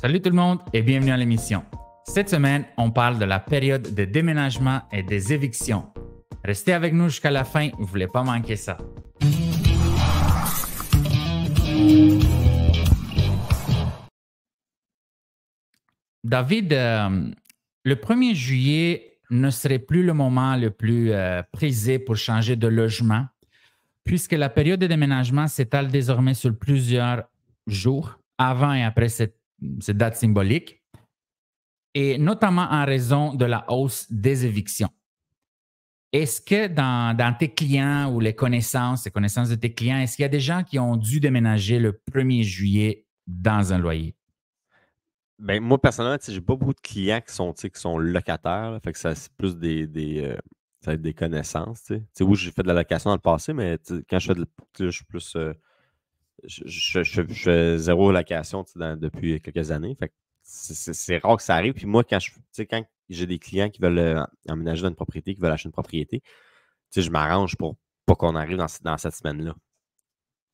Salut tout le monde et bienvenue à l'émission. Cette semaine, on parle de la période de déménagement et des évictions. Restez avec nous jusqu'à la fin, vous ne voulez pas manquer ça. David, le 1er juillet ne serait plus le moment le plus prisé pour changer de logement, puisque la période de déménagement s'étale désormais sur plusieurs jours, avant et après cette date symbolique, et notamment en raison de la hausse des évictions. Est-ce que dans tes clients ou les connaissances de tes clients, est-ce qu'il y a des gens qui ont dû déménager le 1er juillet dans un loyer? Ben, moi, personnellement, j'ai pas beaucoup de clients qui sont locataires. Là, fait que ça, c'est plus ça va être des connaissances. Oui, j'ai fait de la location dans le passé, mais quand je fais je suis plus. Je fais zéro location depuis quelques années. Fait que c'est rare que ça arrive. Puis moi, quand j'ai des clients qui veulent emménager dans une propriété, qui veulent acheter une propriété, je m'arrange pour pas qu'on arrive dans cette semaine-là.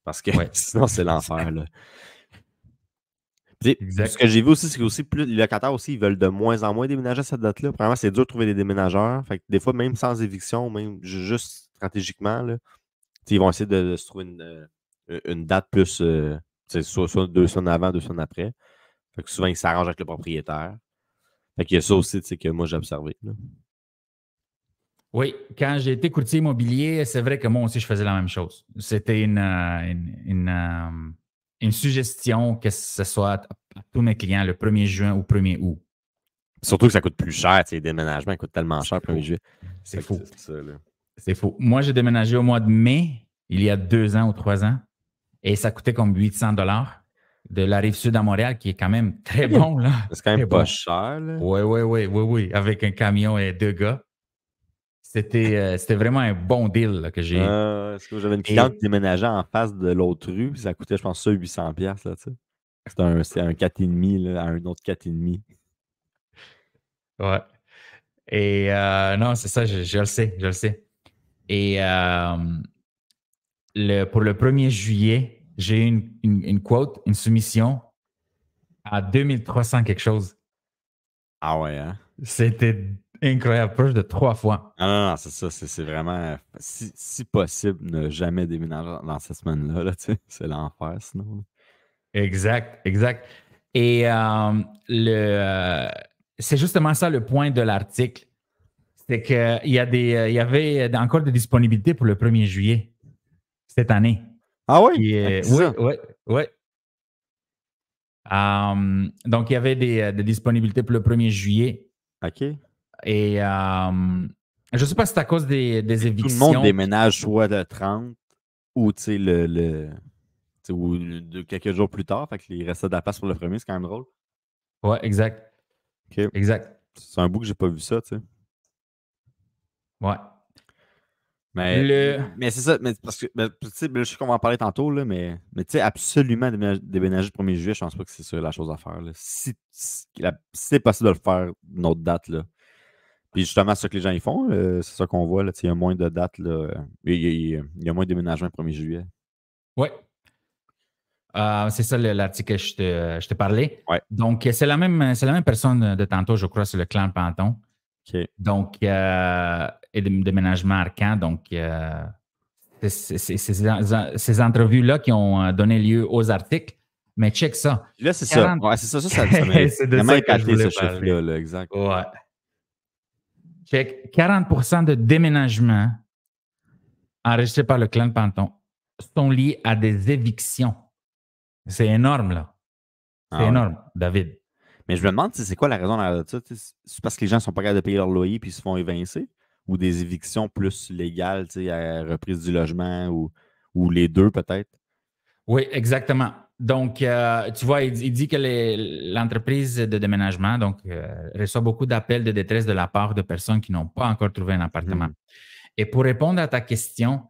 Parce que sinon, c'est l'enfer. Là. Ce que j'ai vu aussi, c'est que aussi, les locataires aussi, ils veulent de moins en moins déménager à cette date-là. Premièrement, c'est dur de trouver des déménageurs. Fait que des fois, même sans éviction, même juste stratégiquement, là, ils vont essayer de se trouver une date plus soit 2 semaines avant, 2 semaines après. Fait que souvent, ils s'arrangent avec le propriétaire. Fait qu'il y a ça aussi que moi j'ai observé. Là. Oui, quand j'ai été courtier immobilier, c'est vrai que moi aussi, je faisais la même chose. C'était une suggestion que ce soit à tous mes clients le 1er juin ou 1er août. Surtout que ça coûte plus cher. Les déménagements coûtent tellement cher le 1er juillet. C'est fou. C'est fou. Moi, j'ai déménagé au mois de mai, il y a 2 ans ou 3 ans, et ça coûtait comme 800 $ de la Rive-Sud à Montréal, qui est quand même très bon. Là. C'est quand même pas cher. Oui. Avec un camion et 2 gars. C'était vraiment un bon deal là, que j'ai eu. J'avais une cliente qui déménageait en face de l'autre rue, puis ça coûtait, je pense, 800 $. C'était un 4,5 à un autre 4,5. Ouais. Et non, c'est ça, je le sais. Et pour le 1er juillet, j'ai eu une quote, une soumission à 2300 quelque chose. Ah ouais, hein? C'était incroyable, proche de 3 fois. Non, c'est ça. C'est vraiment, si possible, ne jamais déménager dans cette semaine-là. Là, c'est l'enfer, sinon. Exact. Et c'est justement ça le point de l'article. C'est qu'il y avait encore des disponibilités pour le 1er juillet cette année. Ah oui? Oui. Donc, il y avait des disponibilités pour le 1er juillet. OK. Et je ne sais pas si c'est à cause des évictions. Tout le monde déménage soit le 30 ou ou quelques jours plus tard. Fait qu'il restait de la place pour le 1er, c'est quand même drôle. Oui, exact. OK. Exact. C'est un bout que j'ai pas vu ça, tu sais. Ouais. Mais c'est ça, mais parce que je sais qu'on va en parler tantôt, là, mais tu sais, absolument déménager le 1er juillet, je pense pas que c'est ça la chose à faire. Là. Si c'est possible de le faire une autre date, là. Puis justement, c'est ça que les gens ils font, c'est ça qu'on voit, là, il y a moins de dates, là. Il y a moins de déménagement le 1er juillet. Oui. C'est ça l'article que je te parlais. Ouais. Donc, c'est la même personne de tantôt, je crois, c'est le clan Panton. OK. Donc, et de déménagement Arcan. Donc, c'est ces entrevues-là qui ont donné lieu aux articles. Mais check ça. Là, c'est ça. Ouais, c'est ça. Ça m'a vraiment épaté, ce chiffre-là. Là, exact. Ouais. Check. 40% de déménagements enregistrés par le clan Panton sont liés à des évictions. C'est énorme, là. C'est énorme, David. Mais je me demande, c'est quoi la raison de ça? C'est parce que les gens ne sont pas capables de payer leur loyer puis ils se font évincer? Ou des évictions plus légales, à reprise du logement ou les deux peut-être? Oui, exactement. Donc, tu vois, il dit que l'entreprise de déménagement reçoit beaucoup d'appels de détresse de la part de personnes qui n'ont pas encore trouvé un appartement. Et pour répondre à ta question,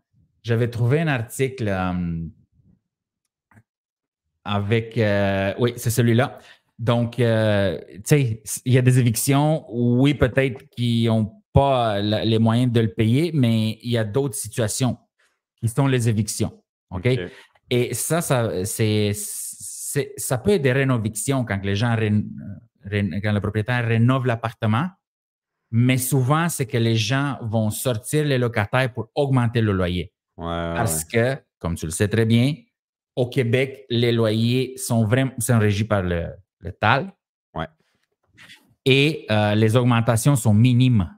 j'avais trouvé un article avec... oui, c'est celui-là. Donc, tu sais, il y a des évictions, oui, peut-être qui n'ont pas les moyens de le payer, mais il y a d'autres situations qui sont les évictions. OK? Et ça c'est ça peut être des rénovations quand les gens quand le propriétaire rénove l'appartement, mais souvent, c'est que les gens vont sortir les locataires pour augmenter le loyer. Parce que, comme tu le sais très bien, au Québec, les loyers sont régis par le TAL. Ouais. Et les augmentations sont minimes.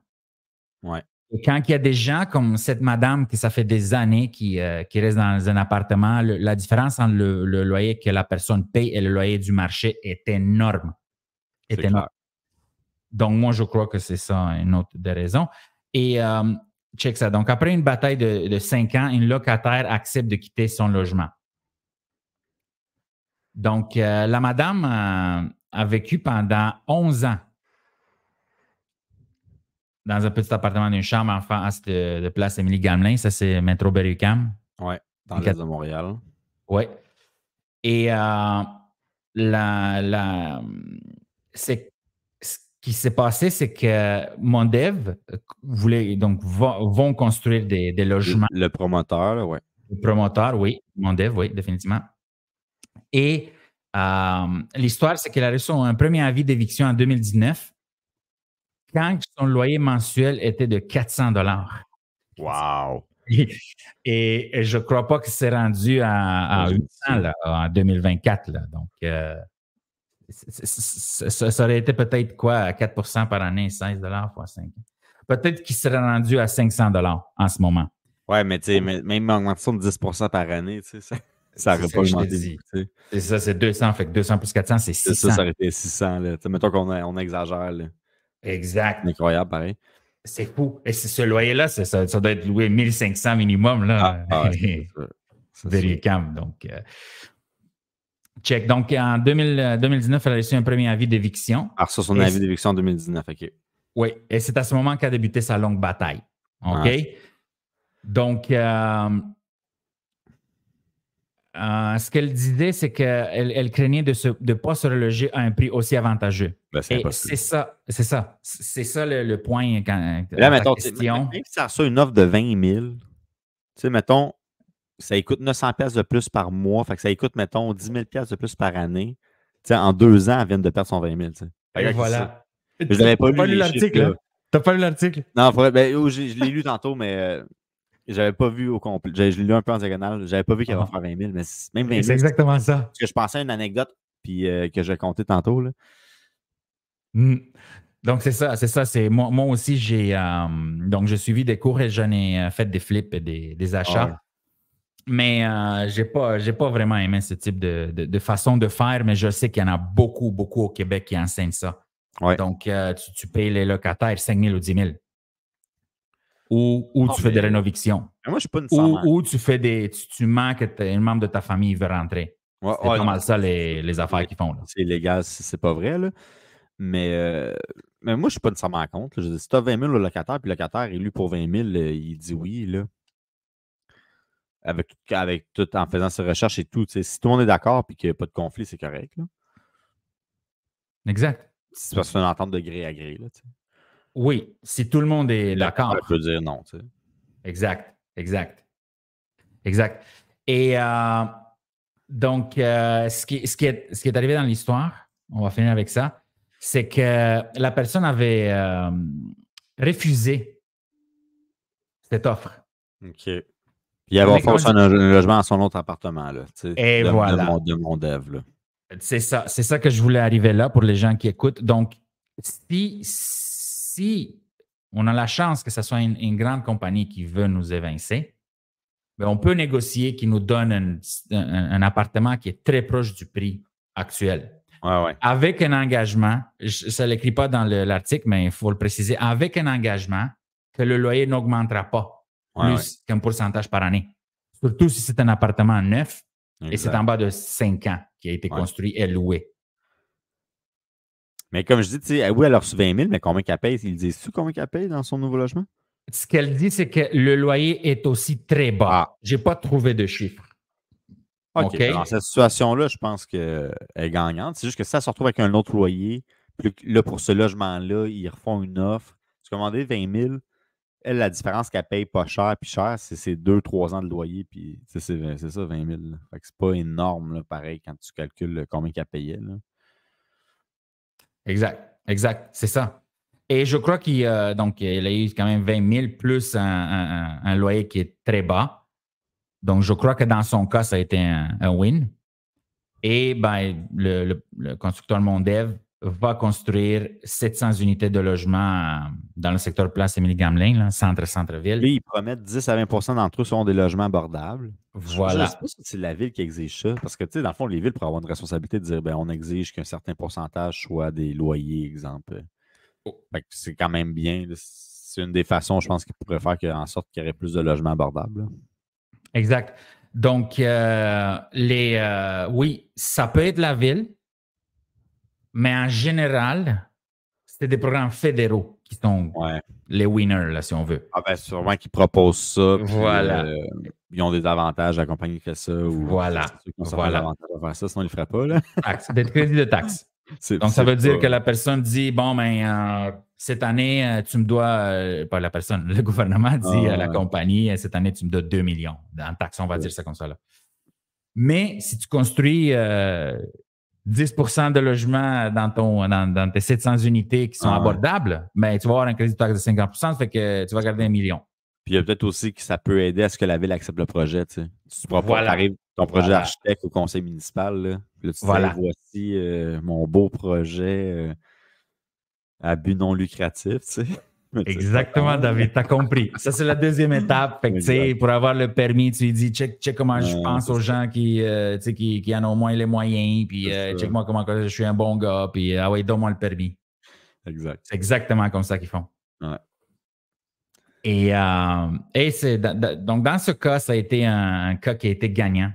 Ouais. Et quand il y a des gens comme cette madame qui, ça fait des années, qui reste dans un appartement, la différence entre le loyer que la personne paye et le loyer du marché est énorme. C'est clair. Donc, moi, je crois que c'est ça une autre des raisons. Et check ça. Donc, après une bataille de 5 ans, une locataire accepte de quitter son logement. Donc, la madame a vécu pendant 11 ans dans un petit appartement d'une chambre en face de Place Émilie-Gamelin. Ça, c'est Métro Berry-UQAM. Oui, dans l'est de Montréal. Oui. Et ce qui s'est passé, c'est que Mondev vont construire des logements. Le promoteur, oui. Le promoteur, oui. Mondev, oui, définitivement. Et l'histoire, c'est qu'il a reçu un premier avis d'éviction en 2019 quand son loyer mensuel était de 400 $. Wow! Et je ne crois pas que c'est rendu à 800 là, en 2024. Là. Donc, ça aurait été peut-être quoi, à 4 % par année, 16 $ fois 5. Peut-être qu'il serait rendu à 500 $ en ce moment. Oui, mais tu sais, même une augmentation de 10 % par année, tu sais, ça n'aurait pas augmenté. C'est ça, c'est 200. Fait que 200 plus 400, c'est 600. Ça aurait été 600. Là. Mettons qu'on exagère. Là. Exact. C'est incroyable, pareil. C'est fou. Et ce loyer-là, ça doit être loué 1500 minimum. Là. Berry-UQAM. Donc, check. Donc, en 2019, elle a reçu un premier avis d'éviction. Alors, ça, son avis d'éviction en 2019, OK. Oui, et c'est à ce moment qu'a débuté sa longue bataille. OK? Donc, ce qu'elle disait, c'est qu'elle craignait de ne pas se reloger à un prix aussi avantageux. Ben, c'est impossible. C'est ça. C'est ça le point quand là, mettons, même si ça reçoit une offre de 20 000, tu sais, mettons, ça coûte 900 $ de plus par mois, fait que ça coûte, mettons, 10 000 $ de plus par année. Tu sais, en 2 ans, elle vient de perdre son 20 000. Tu sais. Et voilà. Je n'avais pas lu l'article. Hein? Tu n'as pas lu l'article? Non, je l'ai lu tantôt, mais je n'avais pas vu au complet. Je l'ai lu un peu en diagonale. Je n'avais pas vu qu'il allait faire 20 000, mais même 20 000. C'est exactement ça. Parce que je pensais à une anecdote puis, que je vais compter tantôt. Là. Donc, c'est ça. Moi aussi, j'ai suivi des cours et j'en ai fait des flips et des achats. Ouais. Mais je n'ai pas vraiment aimé ce type de façon de faire, mais je sais qu'il y en a beaucoup, beaucoup au Québec qui enseignent ça. Ouais. Donc, tu payes les locataires 5 000 ou 10 000. Ou tu fais des rénovations. Moi, je suis pas une ou tu manques un membre de ta famille veut rentrer. Ouais, c'est pas mal ça les affaires qu'ils font. Là. C'est illégal si c'est pas vrai. Là. Mais moi, je ne suis pas nécessairement contre. Je dis, si tu as 20 000 au locataire, puis le locataire est élu pour 20 000, il dit oui. Là. Avec tout, en faisant ses recherches et tout. Si tout le monde est d'accord et qu'il n'y a pas de conflit, c'est correct. Là. Exact. C'est parce que c'est une entente de gré à gré. Là, oui, si tout le monde est d'accord. On peut dire non. Tu sais. Exact. Et donc, ce qui est arrivé dans l'histoire, on va finir avec ça, c'est que la personne avait refusé cette offre. OK. Il y avait fait un logement à son autre appartement. Là, et voilà. De mon dev. Là. C'est ça que je voulais arriver là pour les gens qui écoutent. Donc, si on a la chance que ce soit une grande compagnie qui veut nous évincer, bien, on peut négocier qui nous donne un appartement qui est très proche du prix actuel. Ouais. Avec un engagement, ça ne l'écrit pas dans l'article, mais il faut le préciser, avec un engagement que le loyer n'augmentera pas plus qu'un pourcentage par année. Surtout si c'est un appartement neuf et c'est en bas de 5 ans qui a été construit et loué. Mais comme je dis, oui, elle a reçu 20 000, mais combien qu'elle paye? Ils disent-tu combien qu'elle paye dans son nouveau logement? Ce qu'elle dit, c'est que le loyer est aussi très bas. Je n'ai pas trouvé de chiffres. OK. Dans cette situation-là, je pense qu'elle est gagnante. C'est juste que si elle se retrouve avec un autre loyer, puis là, pour ce logement-là, ils refont une offre. Tu commandais 20 000, elle, la différence qu'elle paye pas cher puis cher, c'est 2-3 ans de loyer, puis c'est ça, 20 000. Là. Fait que c'est pas énorme, là, pareil, quand tu calcules combien qu'elle payait. Là. Exact, c'est ça. Et je crois qu'il donc, il a eu quand même 20 000 plus un loyer qui est très bas. Donc, je crois que dans son cas, ça a été un win. Et ben, le constructeur Mondev va construire 700 unités de logement dans le secteur Place Émilie-Gamelin, centre-ville. Puis, ils promettent 10 à 20 d'entre eux seront des logements abordables. Je ne sais Voilà. pas si c'est la ville qui exige ça, parce que, tu sais, dans le fond, les villes, pour avoir une responsabilité de dire, ben, on exige qu'un certain pourcentage soit des loyers, exemple. Fait que c'est quand même bien. Là. C'est une des façons, je pense, qu'ils pourraient faire en sorte qu'il y aurait plus de logements abordables. Là. Exact. Donc, oui, ça peut être la ville, mais en général, c'est des programmes fédéraux qui sont les winners, là, si on veut. Ah ben, sûrement qu'ils proposent ça, voilà. Puis ils ont des avantages, la compagnie qui fait ça, ou voilà. ceux qui ont certains avantages à faire ça, sinon ils ne le feraient pas. Là. Des crédits de taxes. Donc, ça veut dire que la personne dit, bon, cette année, tu me dois, pas la personne, le gouvernement dit à la compagnie, cette année, tu me dois 2 millions en taxes, on va dire ça comme ça. Là. Mais si tu construis 10 de logements dans tes 700 unités qui sont abordables, ben, tu vas avoir un crédit de taxe de 50 ça fait que tu vas garder 1 million. Puis il y a peut-être aussi que ça peut aider à ce que la ville accepte le projet. Tu arrives ton projet d'architecte au conseil municipal, là, puis là, tu dis, voici mon beau projet à but non lucratif. Tu sais. Exactement, David, tu as compris. Ça, c'est la deuxième étape. Fait que, pour avoir le permis, tu lui dis, check comment je pense aux gens qui en ont moins les moyens, puis check-moi comment je suis un bon gars, puis donne-moi le permis. Exact. C'est exactement comme ça qu'ils font. Ouais. Et c'est donc, dans ce cas, ça a été un cas qui a été gagnant.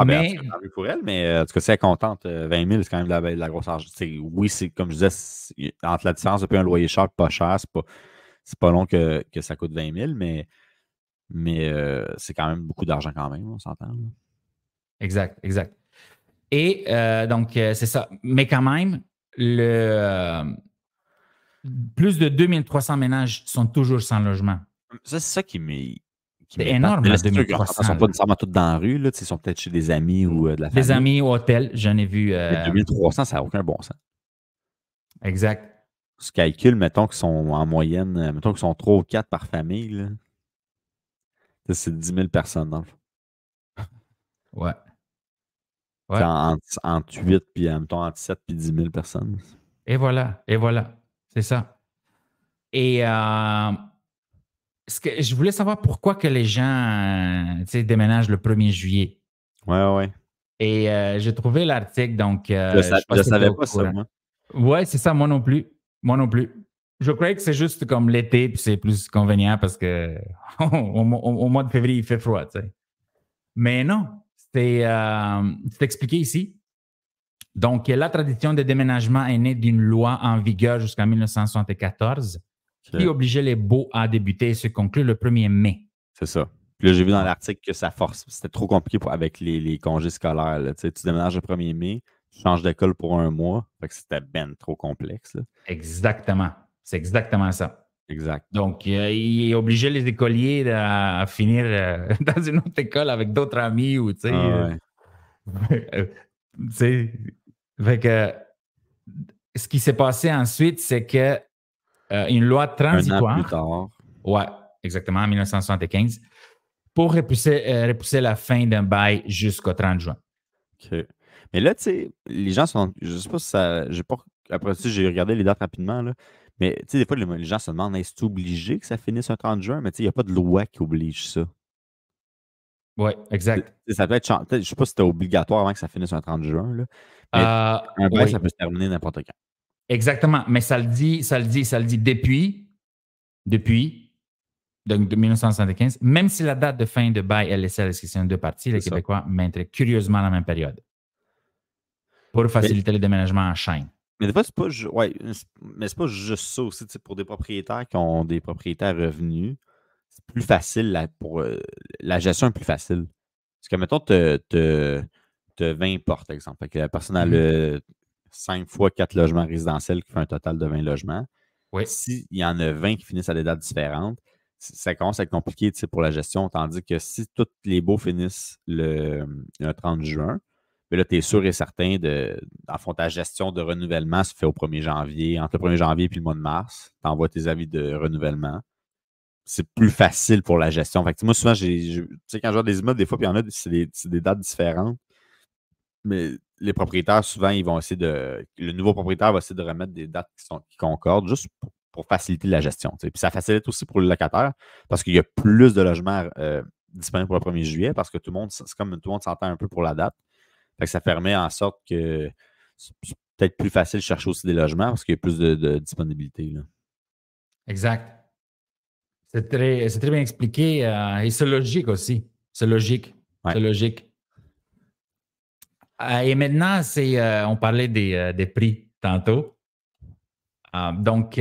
Mais pour elle, mais en tout cas, si elle est contente, 20 000, c'est quand même de la grosse argent. Oui, c'est comme je disais, entre la différence depuis un loyer cher et pas cher, c'est pas long que ça coûte 20 000, mais c'est quand même beaucoup d'argent quand même, on s'entend. Là. Exact. Et donc, c'est ça. Mais quand même, plus de 2300 ménages sont toujours sans logement. Ça, c'est ça qui m'est. C'est énorme, là, 2300. Ils ne sont pas nécessairement tous dans la rue, là, ils sont peut-être chez des amis ou de la famille. Des amis au hôtel, j'en ai vu. 2300, ça n'a aucun bon sens. Exact. Ce calcul, mettons qu'ils sont en moyenne, mettons qu'ils sont 3 ou 4 par famille, là. C'est 10 000 personnes, dans le fond. Ouais. Entre 8 puis, mettons, entre 7 puis 10 000 personnes. Et voilà. C'est ça. Et je voulais savoir pourquoi que les gens déménagent le 1er juillet. Ouais. Et j'ai trouvé l'article, donc... je ne savais pas ça, moi. Ouais, c'est ça, moi non plus. Je croyais que c'est juste comme l'été, puis c'est plus convenient parce que au mois de février, il fait froid, tu sais. Mais non, c'est expliqué ici. Donc, la tradition de déménagement est née d'une loi en vigueur jusqu'en 1974 qui obligeait les baux à débuter et se conclure le 1er mai. C'est ça. Puis là, j'ai vu dans l'article que ça force. C'était trop compliqué avec les congés scolaires. Là. Tu déménages le 1er mai, tu changes d'école pour un mois. Fait que c'était ben trop complexe. Là. Exactement. C'est exactement ça. Exact. Donc, il obligeait les écoliers à finir dans une autre école avec d'autres amis ou, tu sais. Fait que ce qui s'est passé ensuite, c'est que une loi transitoire. 1 an plus tard. Ouais, exactement, en 1975, pour repousser la fin d'un bail jusqu'au 30 juin. OK. Mais là, tu sais, les gens sont. Je sais pas si ça. Après ça, j'ai regardé les dates rapidement, là. Mais tu sais, des fois, les gens se demandent est-ce obligé que ça finisse un 30 juin? Mais tu sais, il n'y a pas de loi qui oblige ça. Oui, exact. Ça peut être. Je ne sais pas si c'était obligatoire avant que ça finisse un 30 juin, là. Mais un bail, ça peut se terminer n'importe quand. Exactement. Mais ça le dit depuis donc de 1975, même si la date de fin de bail est laissée à la discussion de deux parties, les Québécois mettraient curieusement la même période pour faciliter le déménagement en chaîne. Mais des fois, c'est pas juste ça aussi. Pour des propriétaires qui ont des propriétaires revenus, c'est plus facile pour la gestion est plus facile. Parce que, mettons, tu as 20 portes, exemple. Fait que la personne a 5 fois 4 logements résidentiels qui fait un total de 20 logements. Oui. S'il y en a 20 qui finissent à des dates différentes, ça commence à être compliqué pour la gestion. Tandis que si tous les baux finissent le 30 juin, mais là, tu es sûr et certain en fond, ta gestion de renouvellement se fait au 1er janvier. Entre le 1er janvier et le mois de mars, tu envoies tes avis de renouvellement. C'est plus facile pour la gestion. Fait que, moi, souvent, quand je vois des immeubles, des fois, puis il y en a, c'est des dates différentes. Mais les propriétaires, souvent, ils vont essayer le nouveau propriétaire va essayer de remettre des dates qui concordent juste pour faciliter la gestion. Puis ça facilite aussi pour le locataire parce qu'il y a plus de logements disponibles pour le 1er juillet parce que tout le monde, c'est comme tout le monde s'entend un peu pour la date. Fait que ça permet en sorte que c'est peut-être plus facile de chercher aussi des logements parce qu'il y a plus de disponibilité. Là. Exact. C'est très bien expliqué et c'est logique aussi. C'est logique. Ouais. C'est logique. Et maintenant, on parlait des prix tantôt. Donc,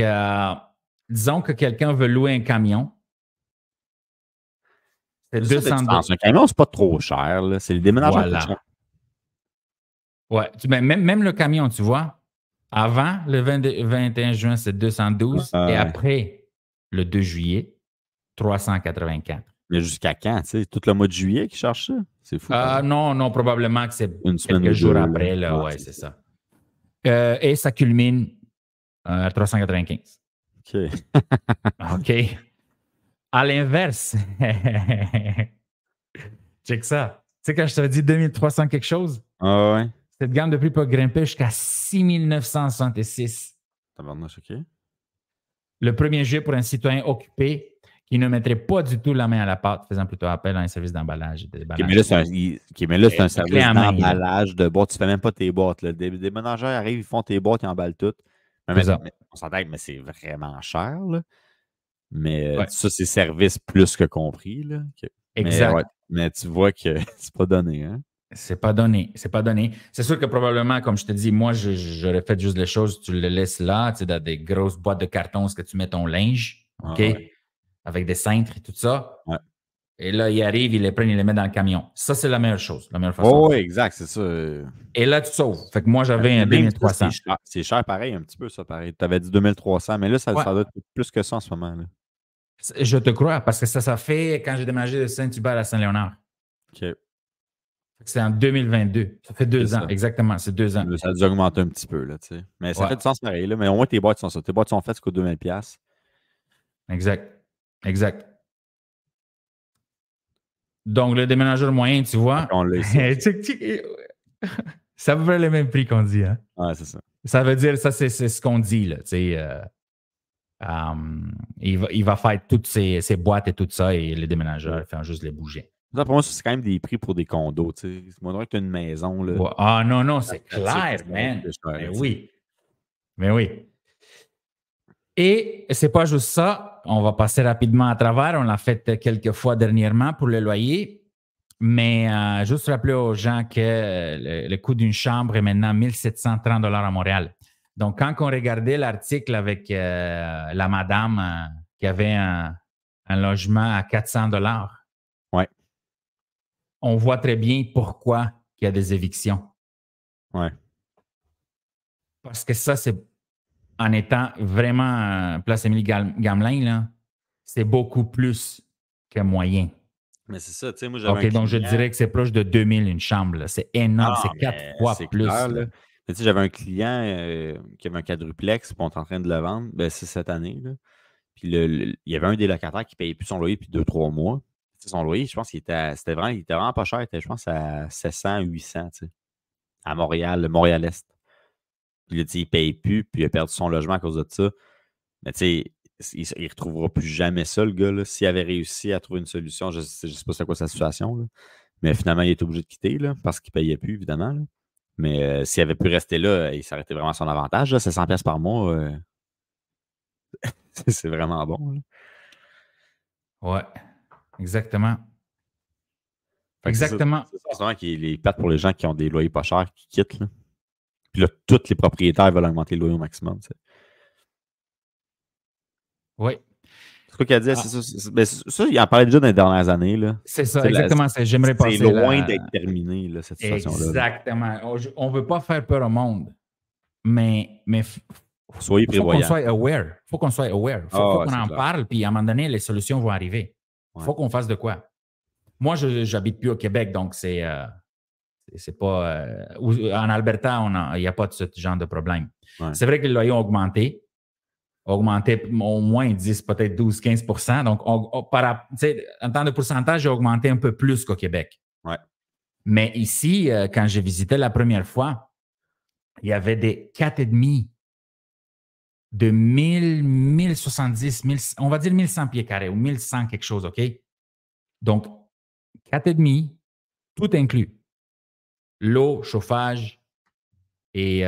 disons que quelqu'un veut louer un camion. C'est 200 Un camion, c'est pas trop cher. Là. C'est le déménagement qui coûte cher. Ouais. Même le camion, tu vois, avant le 21 juin, c'est 212 et après le 2 juillet, 384. Mais jusqu'à quand? Tout le mois de juillet qu'ils cherchent ça? C'est fou. Non, probablement que c'est une semaine quelques jours deux, après. Là, ouais, c'est ça. Et ça culmine à 395. OK. À l'inverse, check ça. Tu sais, quand je t'avais dit 2300 quelque chose, ouais. Cette gamme de prix peut grimper jusqu'à 6966. Tabarnouche, OK. Le 1er juillet pour un citoyen occupé qui ne mettrait pas du tout la main à la pâte, faisant plutôt appel à un service d'emballage. Mais là, c'est un service d'emballage de boîtes. Tu ne fais même pas tes boîtes. Là. Des ménageurs arrivent, ils font tes boîtes, ils emballent tout. Mais on s'entend que c'est vraiment cher. Là. Mais ça, c'est service plus que compris. Là. Exact. Mais tu vois que c'est pas donné. Hein? C'est pas donné. C'est pas donné. C'est sûr que probablement, comme je te dis, moi, j'aurais fait juste les choses, tu le laisses là, tu sais, dans des grosses boîtes de carton, ce que tu mets ton linge, OK? Avec des cintres et tout ça. Ouais. Et là, ils arrivent, ils les prennent, ils les mettent dans le camion. Ça, c'est la meilleure chose, la meilleure façon. Oui, exact, c'est ça. Et là, tu sauves. Fait que moi, j'avais un 2300. C'est cher pareil, un petit peu ça, pareil. Tu avais dit 2300, mais là, ça doit être plus que ça en ce moment. Là. Je te crois, parce que ça fait quand j'ai déménagé de Saint-Hubert à Saint-Léonard. OK. C'est en 2022. Ça fait 2 ans, exactement. C'est 2 ans. Ça a dû augmenter un petit peu, là, tu sais. Mais ça fait du sens pareil, là. Mais au moins, tes boîtes sont ça. Tes boîtes sont faites, ça coûte 2000$. Exact. Donc, le déménageur moyen, tu vois, ça veut dire le même prix qu'on dit. Hein? Ouais, c'est ça. Ça veut dire, ça, c'est ce qu'on dit, là. Tu sais, il va faire toutes ces boîtes et tout ça, et les déménageurs font juste les bouger. Ça, pour moi, c'est quand même des prix pour des condos. Tu sais. C'est moins que tu as une maison. Là. Ouais. Ah non, c'est clair, man. Mais oui. Et c'est pas juste ça. On va passer rapidement à travers. On l'a fait quelques fois dernièrement pour le loyer. Mais juste rappeler aux gens que le coût d'une chambre est maintenant 1 730 $ à Montréal. Donc, quand on regardait l'article avec la madame qui avait un logement à 400 $, on voit très bien pourquoi il y a des évictions. Ouais. Parce que ça, c'est en étant vraiment Place Émilie-Gamelin, là, c'est beaucoup plus que moyen. Mais c'est ça, tu sais, moi, j'avais donc je dirais que c'est proche de 2000 une chambre. Là. C'est énorme, c'est 4 fois plus. Clair, là. Tu sais, j'avais un client qui avait un quadruplex, puis on est en train de le vendre. Ben, c'est cette année. Là. Puis il y avait un des locataires qui ne payait plus son loyer depuis 2-3 mois. Son loyer, je pense qu'il était vraiment pas cher. Il était, je pense, à 700, 800, tu sais, à Montréal, le Montréal-Est. Puis là, il ne paye plus, puis il a perdu son logement à cause de ça. Mais tu sais, il ne retrouvera plus jamais ça, le gars. S'il avait réussi à trouver une solution, je ne sais pas c'est quoi sa situation. Là. Mais finalement, il était obligé de quitter là, parce qu'il ne payait plus, évidemment. Là. Mais s'il avait pu rester là, il s'arrêtait vraiment à son avantage. Là. C'est 100$ par mois. C'est vraiment bon. Là. Ouais. Exactement. Exactement. C'est vraiment qu'il est plate pour les gens qui ont des loyers pas chers, qui quittent. Là. Puis là, tous les propriétaires veulent augmenter le loyer au maximum. T'sais. Oui. C'est quoi qu'il a dit? Ça, il en parlait déjà dans les dernières années. Là. C'est ça, exactement. J'aimerais passer. C'est loin d'être terminé, là, cette situation-là. Exactement. On ne veut pas faire peur au monde, mais Soyez Il faut qu'on prévoyants. soit aware. Il faut qu'on soit aware. Il faut qu'on c'est en clair. parle, puis à un moment donné, les solutions vont arriver. Il faut qu'on fasse de quoi. Moi, je n'habite plus au Québec, donc c'est pas. En Alberta, il n'y a pas de ce genre de problème. Ouais. C'est vrai que les loyers ont augmenté au moins 10, peut-être 12-15 %. Donc, en termes de pourcentage, j'ai augmenté un peu plus qu'au Québec. Ouais. Mais ici, quand j'ai visité la première fois, il y avait des 4,5 de 1000, 1070, 1000, on va dire 1100 pieds carrés ou 1100 quelque chose, OK? Donc, 4,5, tout inclus. L'eau, chauffage et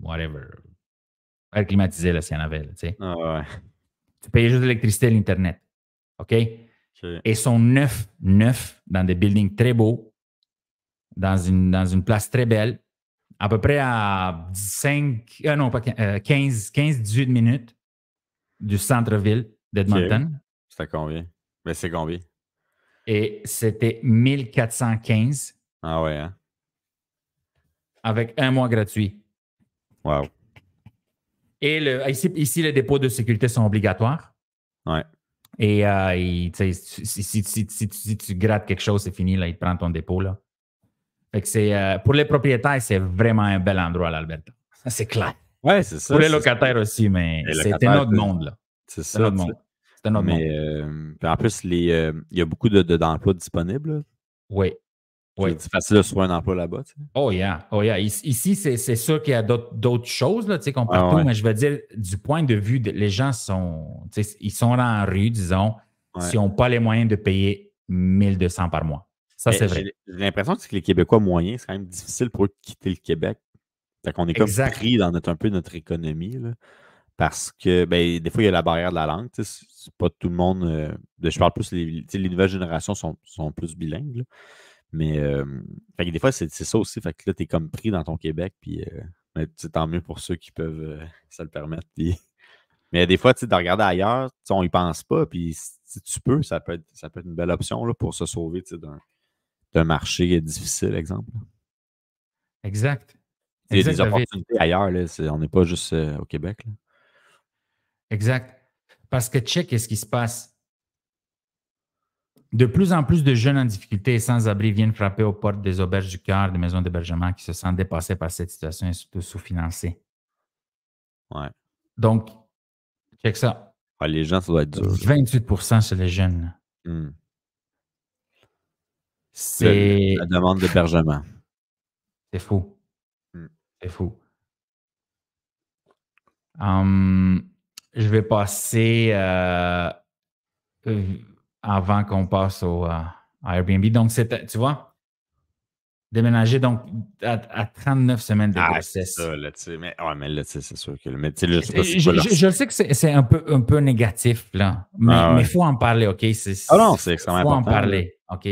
whatever. Air climatisé, là, s'il y en avait. Là, tu sais. Ouais. Tu payes juste l'électricité et l'Internet. OK? Et sont neufs dans des buildings très beaux, dans une place très belle, à peu près à 15-18 minutes du centre-ville d'Edmonton. Okay. C'était combien? Mais c'est combien? Et c'était 1415. Ah ouais, hein? Avec 1 mois gratuit. Wow. Et ici, les dépôts de sécurité sont obligatoires. Ouais. Et si tu grattes quelque chose, c'est fini, là, il te prend ton dépôt. Là. Fait que pour les propriétaires, c'est vraiment un bel endroit, l'Alberta. Ça, c'est clair. Ouais, c'est ça. Pour les locataires aussi, mais c'est un autre monde. Là. C'est ça. C'est un autre monde. C'est un autre monde. En plus, il y a beaucoup d'emplois disponibles. Là. Oui. C'est facile de trouver un emploi là-bas. Tu sais. Oh yeah. Ici, c'est sûr qu'il y a d'autres choses là, tu sais, comme partout, mais je veux dire, du point de vue, les gens ils sont dans la rue, disons, s'ils n'ont pas les moyens de payer 1200 par mois. Ça, c'est vrai. J'ai l'impression que les Québécois moyens, c'est quand même difficile pour eux de quitter le Québec. Fait qu'on est comme pris dans un peu notre économie. Là, parce que des fois, il y a la barrière de la langue. C'est pas tout le monde. Je parle plus, les nouvelles générations sont plus bilingues. Là. Mais des fois, c'est ça aussi. Fait que là, t'es comme pris dans ton Québec, puis tant mieux pour ceux qui peuvent se le permettre. Puis... Mais des fois, de regarder ailleurs, on y pense pas, puis si tu peux, ça peut être une belle option là, pour se sauver d'un marché difficile, exemple. Exact. Il y a des opportunités ailleurs, là, on n'est pas juste au Québec. Là. Exact. Parce que check, qu'est-ce qui se passe? De plus en plus de jeunes en difficulté et sans-abri viennent frapper aux portes des auberges du cœur, des maisons d'hébergement qui se sentent dépassés par cette situation et surtout sous-financés. Ouais. Donc, check ça. Ah, les gens, ça doit être dur. 28 % chez les jeunes. C'est la demande d'hébergement. C'est fou. C'est fou. Je vais passer avant qu'on passe à Airbnb. Donc, tu vois, déménager donc à 39 semaines de grossesse. C'est ça, là, mais là, c'est sûr que... Mais, je sais que c'est un peu négatif, là, mais il faut en parler, OK? Non, c'est extrêmement important. Il faut en parler, OK?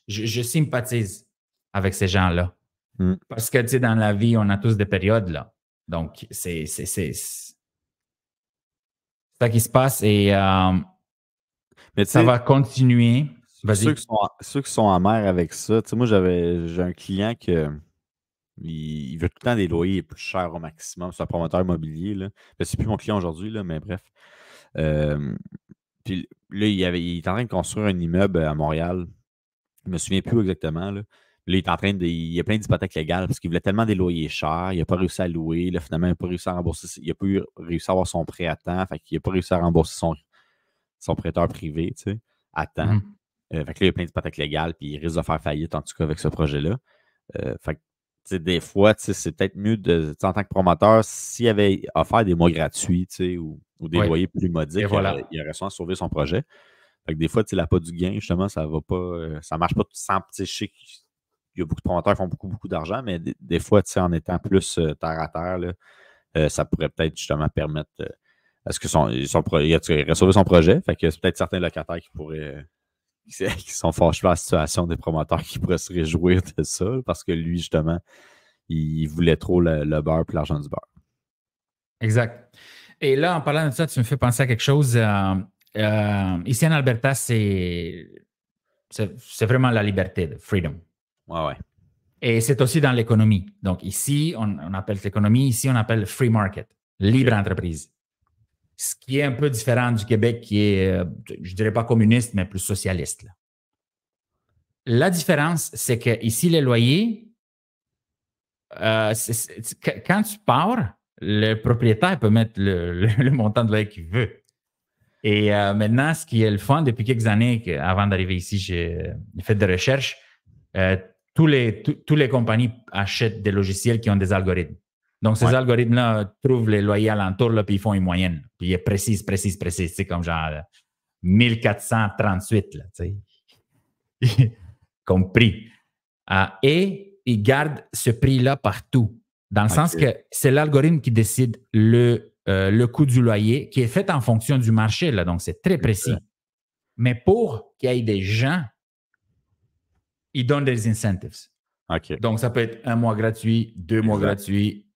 Je sympathise avec ces gens-là. Parce que, tu sais, dans la vie, on a tous des périodes, là. Donc, c'est ça qui se passe et ça va continuer. Ceux qui sont amers avec ça, moi, j'ai un client il veut tout le temps des loyers plus chers au maximum. C'est un promoteur immobilier. Là. C'est plus mon client aujourd'hui, là, mais bref. Puis là, il est en train de construire un immeuble à Montréal. Je ne me souviens plus exactement. Là. Là, il y a plein d'hypothèques légales parce qu'il voulait tellement des loyers chers. Il n'a pas réussi à louer. Là, finalement, il n'a pas réussi à rembourser. Il n'a pas réussi à avoir son prêt à temps. Fait qu'il n'a pas réussi à rembourser son prêteur privé, tu sais, à temps. Fait que là, il y a plein d'hypothèques légales, puis il risque de faire faillite, en tout cas, avec ce projet-là. Fait que, des fois, c'est peut-être mieux en tant que promoteur, s'il avait offert des mois gratuits, ou des loyers plus modiques, il aurait souvent sauvé son projet. Fait que des fois, l'appât du gain, justement, ça va pas. Ça marche pas sans. Je sais qu'il y a beaucoup de promoteurs qui font beaucoup, beaucoup d'argent, mais des fois, en étant plus terre à terre, là, ça pourrait peut-être justement permettre à ce que il aurait sauvé son projet. Fait que c'est peut-être certains locataires qui sont fâchés par la situation des promoteurs qui pourraient se réjouir de ça, parce que lui, justement, il voulait trop le beurre et l'argent du beurre. Exact. Et là, en parlant de ça, tu me fais penser à quelque chose. Ici en Alberta, c'est vraiment la liberté, freedom. Ouais. Et c'est aussi dans l'économie. Donc ici, on appelle l'économie, ici, on appelle free market. libre entreprise. Ce qui est un peu différent du Québec qui est, je dirais pas communiste, mais plus socialiste. Là. La différence, c'est qu'ici, les loyers, quand tu pars, le propriétaire peut mettre le montant de loyer qu'il veut. Et maintenant, ce qui est le fun, depuis quelques années, avant d'arriver ici, j'ai fait des recherches, tous les compagnies achètent des logiciels qui ont des algorithmes. Donc, ces algorithmes-là trouvent les loyers alentours, là, puis ils font une moyenne. Puis ils précisent. C'est comme genre 1438, là, tu sais, comme prix. Et ils gardent ce prix-là partout. Dans le sens que c'est l'algorithme qui décide le coût du loyer, qui est fait en fonction du marché. Là, donc, c'est très précis. Mais pour qu'il y ait des gens, ils donnent des incentives. Donc, ça peut être 1 mois gratuit, 2 mois gratuits,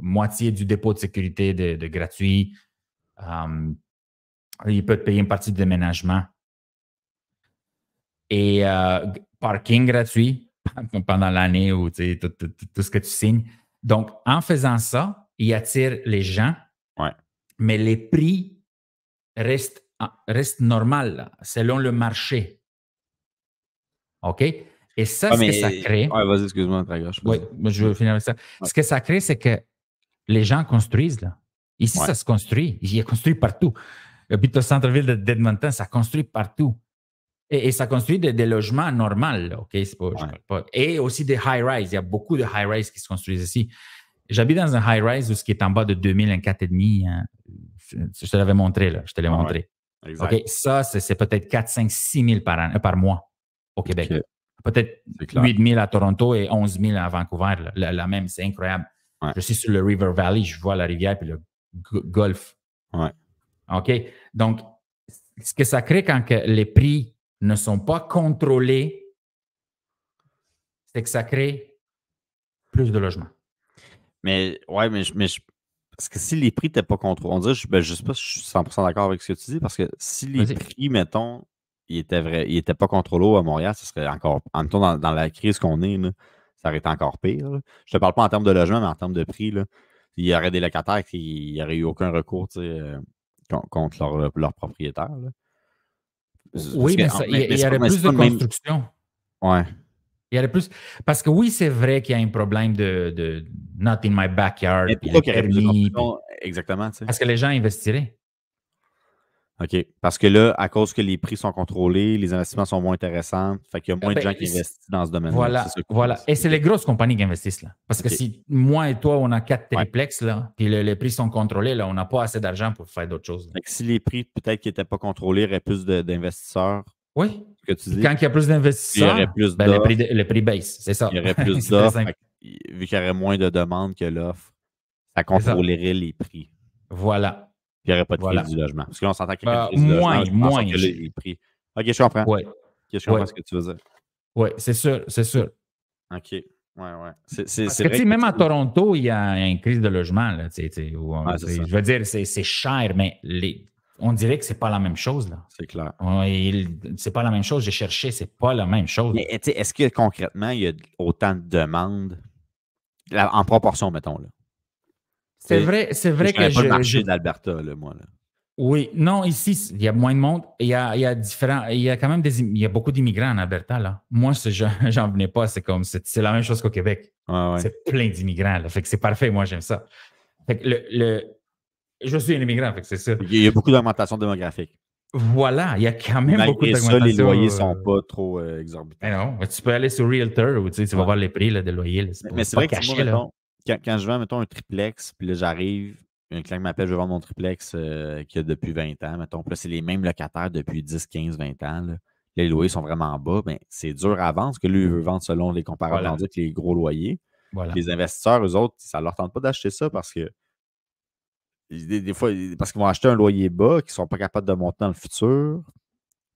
moitié du dépôt de sécurité de gratuit. Il peut te payer une partie de déménagement. Et parking gratuit pendant l'année ou tout ce que tu signes. Donc, en faisant ça, il attire les gens, mais les prix restent normaux là, selon le marché. OK? Et ça, ce que ça crée… vas-y, excuse-moi, très gauche. Oui, je veux finir avec ça. Ce que ça crée, c'est que les gens construisent. Là. Ici, ça se construit. Il est construit partout. Puis, au centre-ville d'Edmonton, ça construit partout. Et ça construit des logements normaux. Là, OK? Je parle pas. Et aussi des high-rise. Il y a beaucoup de high-rise qui se construisent ici. J'habite dans un high-rise où ce qui est en bas de 2000, un 4,5. Hein. Je te l'avais montré, là. Je te l'ai montré. Exact. OK? Ça, c'est peut-être 4, 5, 6 000 par mois au Québec. Okay. Peut-être 8 000 à Toronto et 11 000 à Vancouver. La même, c'est incroyable. Je suis sur le River Valley, je vois la rivière puis le golfe. OK? Donc, ce que ça crée quand que les prix ne sont pas contrôlés, c'est que ça crée plus de logements. Mais parce que si les prix n'étaient pas contrôlés, on dirait, je ne sais pas si je suis 100% d'accord avec ce que tu dis, parce que si les prix, mettons, ils n'étaient pas contrôlés à Montréal, ce serait encore, en même temps, dans la crise qu'on est, là, ça aurait été encore pire. Là. Je ne te parle pas en termes de logement, mais en termes de prix. Là. Il y aurait des locataires qui n'auraient eu aucun recours contre leur propriétaire. Là. Oui, mais il y aurait plus de construction. Il y aurait plus. Parce que oui, c'est vrai qu'il y a un problème de not in my backyard. Mais pourquoi qu'il y aurait plus de construction? Exactement. Parce que les gens investiraient. OK. Parce que là, à cause que les prix sont contrôlés, les investissements sont moins intéressants, fait qu'il y a moins de gens qui investissent dans ce domaine-là. Voilà. Et c'est les grosses compagnies qui investissent là. Parce que si moi et toi, on a 4 triplex, là, puis les prix sont contrôlés, là, on n'a pas assez d'argent pour faire d'autres choses. Fait que si les prix, peut-être qu'ils n'étaient pas contrôlés, il y aurait plus d'investisseurs. Oui. Que tu dis. Quand il y a plus d'investisseurs, il y aurait plus le prix baisse. C'est ça. Il y aurait plus d'offres. Vu qu'il y aurait moins de demandes que l'offre, ça contrôlerait les prix. Voilà. Il n'y aurait pas de crise du logement. Parce que là, on s'entend qu'il y a une crise du logement. Moins. Que les prix. OK, je comprends. Je comprends ce que tu veux dire. Oui, c'est sûr. OK. C'est vrai que même à Toronto, il y a une crise de logement. Là, je veux dire, c'est cher, mais on dirait que c'est pas la même chose. Là. C'est clair. C'est pas la même chose. J'ai cherché, c'est pas la même chose. Mais est-ce que concrètement, il y a autant de demandes en proportion, mettons, là? C'est vrai que je le marché d'Alberta, moi. Là. Oui, non, ici, il y a moins de monde. Il y a quand même il y a beaucoup d'immigrants en Alberta, là. Moi, j'en venais pas. C'est la même chose qu'au Québec. C'est plein d'immigrants, là. Fait que c'est parfait. Moi, j'aime ça. Fait que je suis un immigrant, fait que c'est ça. Il y a beaucoup d'augmentation démographique. Voilà, il y a quand même beaucoup d'augmentation. Les loyers sont pas trop exorbitants. Non, tu peux aller sur Realtor où tu vas voir les prix là, des loyers. Là, mais c'est vrai que caché, moi, quand je vends, mettons, un triplex, puis là, j'arrive, un client m'appelle, je veux vendre mon triplex qui a depuis 20 ans, mettons. Puis là, c'est les mêmes locataires depuis 10, 15, 20 ans. Là. Les loyers sont vraiment bas. Mais c'est dur à vendre parce que lui, il veut vendre selon les comparables avec les gros loyers. Les investisseurs, eux autres, ça ne leur tente pas d'acheter ça parce que des fois, parce qu'ils vont acheter un loyer bas, qu'ils ne sont pas capables de monter dans le futur.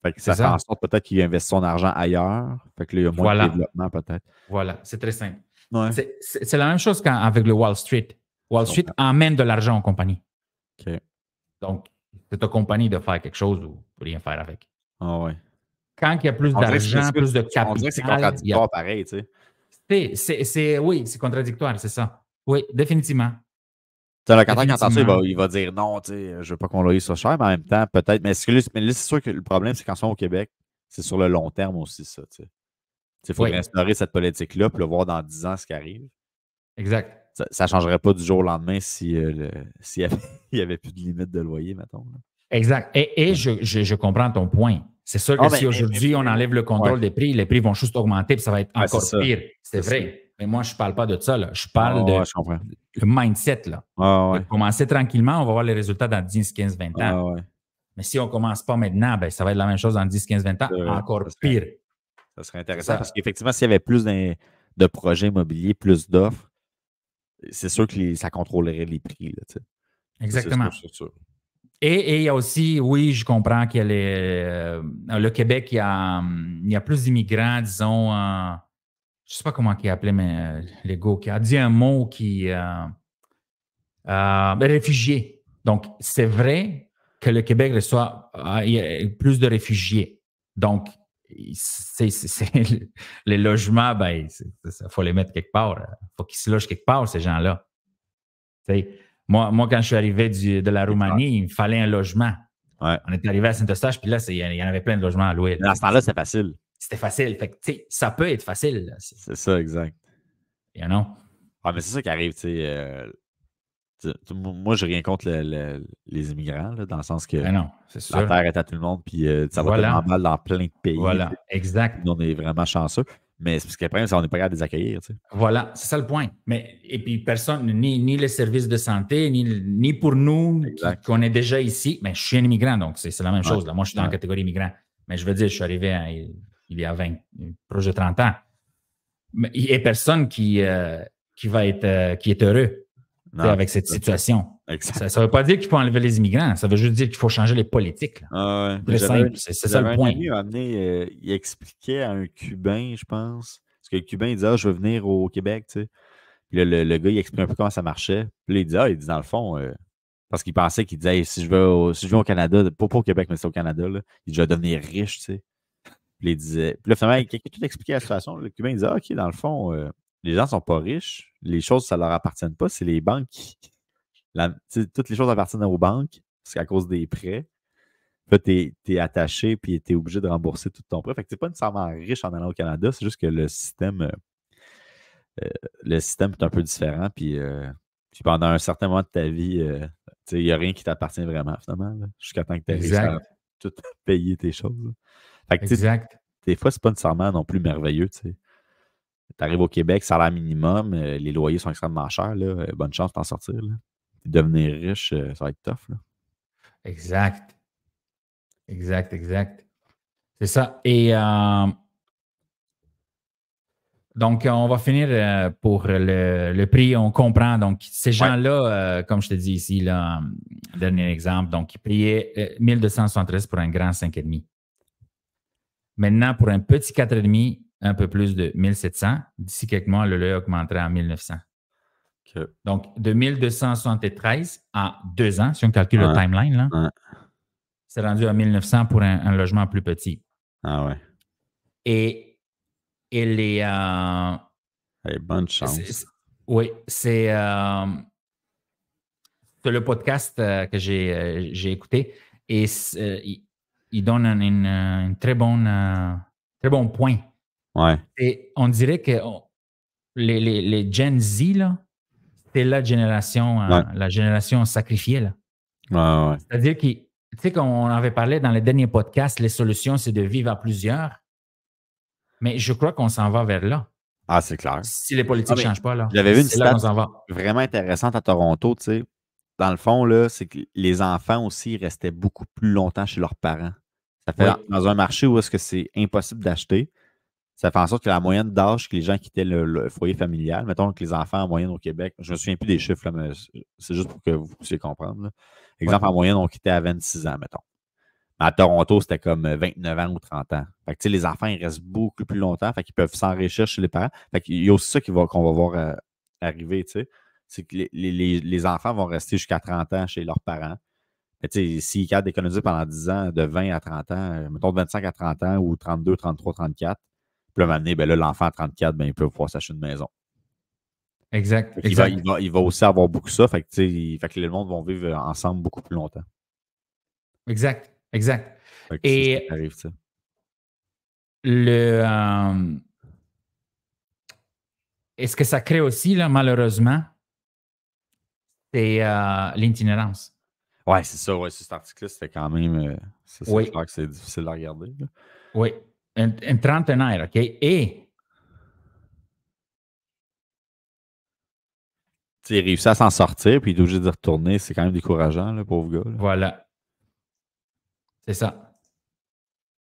Fait que ça fait en sorte peut-être qu'ils investissent son argent ailleurs. Fait que là, il y a moins de développement peut-être. Voilà, c'est très simple. C'est la même chose qu'avec le Wall Street. Wall Street amène de l'argent aux compagnies. OK. Donc, c'est aux compagnies de faire quelque chose ou de rien faire avec. Quand il y a plus d'argent, plus de capital… On dirait que c'est contradictoire pareil, tu sais. Oui, c'est contradictoire, c'est ça. Oui, définitivement. Un locataire, quand entend ça, Définitivement. il va dire non, tu sais, je veux pas que mon loyer soit cher, mais en même temps, peut-être. Mais là, c'est sûr que le problème, c'est qu'en ce moment au Québec, c'est sur le long terme aussi, ça. Tu sais. Il faudrait Oui, instaurer cette politique-là, puis le voir dans 10 ans ce qui arrive. exact. Ça ne changerait pas du jour au lendemain si, s'il y avait, il y avait plus de limite de loyer, mettons. Là. Exact. Et Ouais. je comprends ton point. C'est sûr que Ah, si aujourd'hui on enlève le ouais. contrôle des prix, les prix vont juste augmenter et ça va être Ouais, c'est encore ça. pire. C'est C'est ça. vrai. Mais moi, je ne parle pas de ça. Là. Je Ah, parle ouais, de je comprends. le mindset. Là. Ah, De ouais. commencer tranquillement, on va voir les résultats dans 10, 15, 20 ans. Ah, ouais. Mais si on ne commence pas maintenant, ben, ça va être la même chose dans 10, 15, 20 ans, C'est vrai. encore pire. Ça serait C'est intéressant parce ça. qu'effectivement, s'il y avait plus de projets immobiliers, plus d'offres, c'est sûr que ça contrôlerait les prix. Là, tu sais. Ça, c'est Exactement. sûr, c'est sûr. Et il y a aussi, oui, je comprends qu'il y a le Québec, il y a plus d'immigrants, disons, je ne sais pas comment il appelait, mais les gars, qui a dit un mot réfugiés. Donc, c'est vrai que le Québec reçoit il y a plus de réfugiés. Donc, les logements, ben, il faut les mettre quelque part. Il faut qu'ils se logent quelque part, ces gens-là. Tu sais, moi, quand je suis arrivé de la C'est clair. Roumanie, il me fallait un logement. Ouais. On est arrivé à Saint-Eustache, puis là, il y en avait plein de logements à louer. Mais dans ce temps-là, c'est facile. C'était facile. Fait que, tu sais, ça peut être facile. Là. C'est ça, exact. You know? Ah, mais c'est ça qui arrive, tu sais. Moi, j'ai rien contre les immigrants, là, dans le sens que Ben non, c'est la sûr. terre est à tout le monde, puis ça va Voilà. tellement mal dans plein de pays. Tu sais. Voilà. Exact. Nous, on est vraiment chanceux. Mais c'est parce que le problème, c'est qu'on n'est pas capable de les accueillir. Tu sais. Voilà, c'est ça le point. Mais, et puis, personne, ni les services de santé, ni pour nous Exact. qu'on est déjà ici. Mais je suis un immigrant, donc c'est la même chose. Là. Moi, je suis dans la Ouais. catégorie immigrant. Mais je veux dire, je suis arrivé il y a 20, proche de 30 ans. Mais il n'y a personne qui est heureux Non, avec c'est cette ça. situation. Exact. Ça ne veut pas dire qu'il faut enlever les immigrants. Ça veut juste dire qu'il faut changer les politiques. Là. Ah, ouais. Très simple. C'est ça le point. Un ami m'a amené, il expliquait à un Cubain, je pense. Parce que le Cubain, il disait, ah, je veux venir au Québec, tu sais. Puis là, le gars, il explique un peu comment ça marchait. Puis là, il dit, dans le fond, parce qu'il pensait qu'il disait, hey, si je vais au Canada, pas au Québec, mais c'est au Canada, là, il dit, je vais devenir riche, tu sais. Puis il disait, puis là, finalement, quelqu'un tout expliquait la situation. Le Cubain, il disait, ah, OK, dans le fond, les gens ne sont pas riches. Les choses, ça ne leur appartient pas. C'est les banques qui. Toutes les choses appartiennent aux banques. C'est à cause des prêts. Là, tu es attaché puis tu es obligé de rembourser tout ton prêt. Fait que tu n'es pas nécessairement riche en allant au Canada, c'est juste que le système est un peu différent. Puis pendant un certain moment de ta vie, il n'y a rien qui t'appartient vraiment, finalement, là, jusqu'à temps que tu aies réussi à Exact. tout payer tes choses. Là. Fait que Exact. des fois, c'est pas nécessairement non plus merveilleux. Tu arrives au Québec, salaire minimum, les loyers sont extrêmement chers. Là, bonne chance de t'en sortir. Là. Devenir riche, ça va être tough. Là. Exact. Exact, exact. C'est ça. Et donc, on va finir pour le prix. On comprend. Donc, ces gens-là, comme je te dis ici, là, dernier exemple, donc, ils payaient 1273 pour un grand 5,5. Maintenant, pour un petit 4,5, un peu plus de 1700. D'ici quelques mois, le loyer augmentera à 1900. Okay. Donc, de 1273 à 2 ans, si on calcule le timeline, là, c'est rendu à 1900 pour un logement plus petit. Ah ouais. Et les. Bonne chance. Oui, c'est le podcast que j'ai écouté et il donne un très bon point. Ouais. Et on dirait que les Gen Z, là, c'est la génération sacrifiée. Là. Ouais. C'est-à-dire que, tu sais, comme on avait parlé dans les derniers podcasts, les solutions, c'est de vivre à plusieurs. Mais je crois qu'on s'en va vers là. Ah, c'est clair. Si les politiques ne changent pas, là. J'avais vu une stat vraiment intéressante à Toronto, tu sais. Dans le fond, là, c'est que les enfants aussi restaient beaucoup plus longtemps chez leurs parents. Ça fait dans un marché où est-ce que c'est impossible d'acheter, ça fait en sorte que la moyenne d'âge que les gens quittaient le foyer familial, mettons que les enfants en moyenne au Québec, je ne me souviens plus des chiffres, là, mais c'est juste pour que vous puissiez comprendre. Là. Exemple, en moyenne, on quittait à 26 ans, mettons. À Toronto, c'était comme 29 ans ou 30 ans. Fait que, les enfants, ils restent beaucoup plus longtemps. Fait qu'ils peuvent s'enrichir chez les parents. Fait qu'il y a aussi ça qu'on va voir arriver. C'est que les enfants vont rester jusqu'à 30 ans chez leurs parents. Mais s'ils cadrent d'économiser pendant 10 ans, de 20 à 30 ans, mettons de 25 à 30 ans ou 32, 33, 34, puis là, l'année, ben là, l'enfant à 34, ben, il peut pouvoir s'acheter une maison. Exact, Fait qu'il va, exact, il va aussi avoir beaucoup ça. Fait que, tu sais, fait que le monde vont vivre ensemble beaucoup plus longtemps. exact, exact. Fait que c'est ça qui Et arrive, ça. le, et ce que ça crée aussi, là, malheureusement, c'est l'itinérance. Ouais, c'est ça. Ouais, sur cet article-là, c'était quand même. Ça, c'est Oui, clair que c'est difficile à regarder, là. oui. Un trentenaire, OK? Et Tu sais, il réussit à s'en sortir, puis il est obligé de retourner. C'est quand même décourageant, le pauvre gars, là. voilà, c'est ça.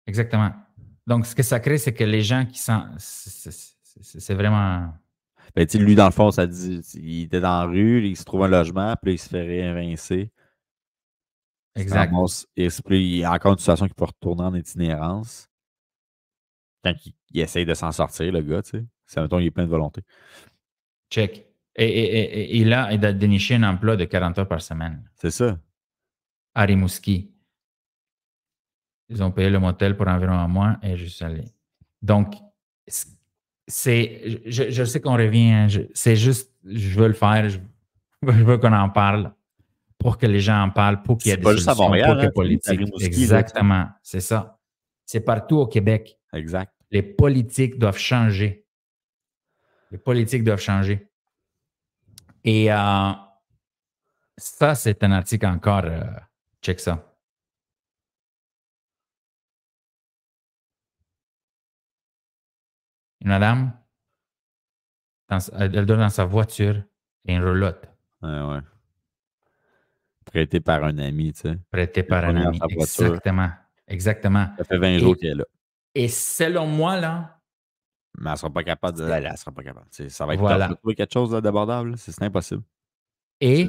Exactement. Donc, ce que ça crée, c'est que les gens qui sont. C'est vraiment. Ben, tu sais, lui, dans le fond, ça dit, il était dans la rue, il se trouve un logement, puis là, il se fait réinvincer. Il se Exact. ramasse, et puis il y a encore une situation qu'il peut retourner en itinérance. Quand il essaye de s'en sortir, le gars, tu sais. C'est, mettons, il est plein de volonté. Check. Et là, il a déniché un emploi de 40 heures par semaine C'est ça. à Rimouski. Ils ont payé le motel pour environ un mois et je suis allé. Donc, je sais qu'on revient, hein, c'est juste, je veux le faire, je veux qu'on en parle pour que les gens en parlent, pour qu'il y ait C'est des pas juste à solutions, pour Montréal, que hein. Tu sais, lui, c'est à politique. Rimouski, là, tu sais. Exactement, c'est ça. C'est partout au Québec. Exact. Les politiques doivent changer. Les politiques doivent changer. Et ça, c'est un article encore. Check ça. Une madame, elle dort dans sa voiture et une roulotte Ouais, ouais. Prêté par un ami, tu sais. prêtée Il a par pas un mis dans ami. sa voiture. Exactement. Exactement. Ça fait 20 jours Et, qu'il est là. et selon moi, là, Mais elle sera pas capable de. c'est- Elle sera pas capable. Tu sais, ça va être tough de voilà. trouver quelque chose là, d'abordable, là. C'est impossible. Et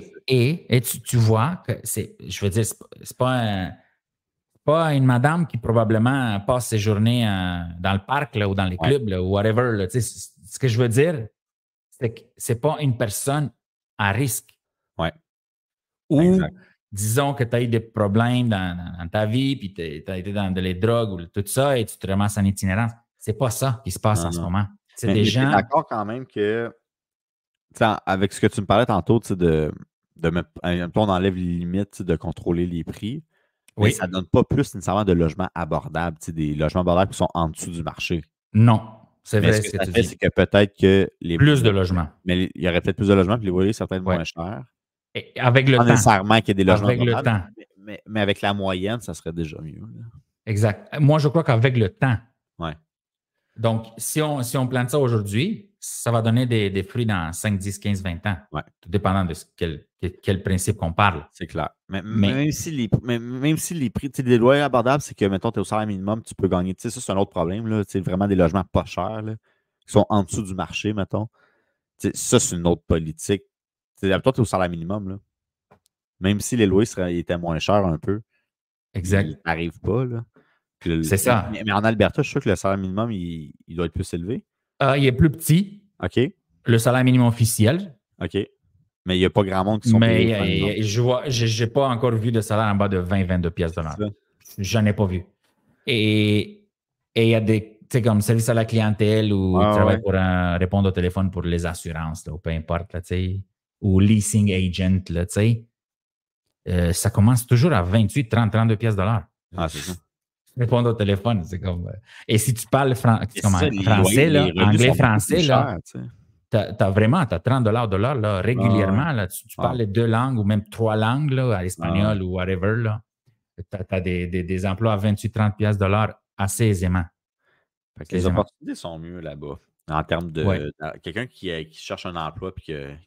tu vois que c'est, je veux dire, c'est pas une madame qui probablement passe ses journées dans le parc là, ou dans les Ouais. clubs là, ou whatever. Là. Tu sais, ce que je veux dire, c'est que c'est pas une personne à risque. Ouais. Exact. Ou disons que tu as eu des problèmes dans ta vie, puis tu as été dans les drogues ou tout ça, et tu te ramasses en itinérance. C'est pas ça qui se passe Non, en ce non. moment. C'est Mais des tu es gens. d'accord quand même que, tu sais, avec ce que tu me parlais tantôt, tu sais, de mettre, un peu, on enlève les limites, tu sais, de contrôler les prix, mais Oui, ça ne donne pas plus nécessairement de logements abordables, tu sais, des logements abordables qui sont en dessous du marché. non, c'est Mais ce vrai que ce que ça tu fait, c'est dis. que peut-être que les. Plus de logements. Mais il y aurait peut-être plus de logements, puis les loyers seraient peut-être Ouais. moins chers. Et avec le Pas temps. nécessairement qu'il y ait des logements Avec le abordables, temps. mais avec la moyenne, ça serait déjà mieux, là. Exact. Moi, je crois qu'avec le temps. Ouais, Donc, si on plante ça aujourd'hui, ça va donner des fruits dans 5, 10, 15, 20 ans. ouais. Tout dépendant de quel principe qu'on parle. C'est clair. Mais Mais même si les prix, tu sais, des loyers abordables, c'est que, mettons, tu es au salaire minimum, tu peux gagner. Tu sais, ça, c'est un autre problème, là. Tu sais, vraiment des logements pas chers, là, qui sont en dessous du marché, mettons. Tu sais, ça, c'est une autre politique. Tu sais, toi, tu es au salaire minimum, là. Même si les loyers étaient moins chers un peu, ils exact. n'arrivent pas, là. Puis C'est ça. mais en Alberta, je suis sûr que le salaire minimum, il doit être plus élevé. Il est plus petit, OK, le salaire minimum officiel, OK. Mais il n'y a pas grand monde qui sont payés au salaire minimum. mais je n'ai pas encore vu de salaire en bas de 20-22 pièces de C'est l'heure. ça. J'en ai pas vu. Et il y a des, tu sais, comme service à la clientèle ou Ouais, travail ouais. pour répondre au téléphone pour les assurances, là, ou peu importe, là, tu sais, ou leasing agent, là, tu sais. Ça commence toujours à 28, 30, 32 pièces de l'heure. Ah, c'est ça. Répondre au téléphone, c'est comme. Et si tu parles Et c'est ça, les français, les là, revenus sont beaucoup plus anglais-français, là, chers, tu sais. tu as vraiment 30 de l'heure là, Ouais, ouais. régulièrement. Là, tu Wow. parles les deux langues ou même trois langues, là, à Ouais. l'espagnol ou whatever. Tu as des emplois à 28-30 pièces de l'heure assez aisément. Fait que Assez les aisément. opportunités sont mieux là-bas. En termes Ouais. quelqu'un qui cherche un emploi puis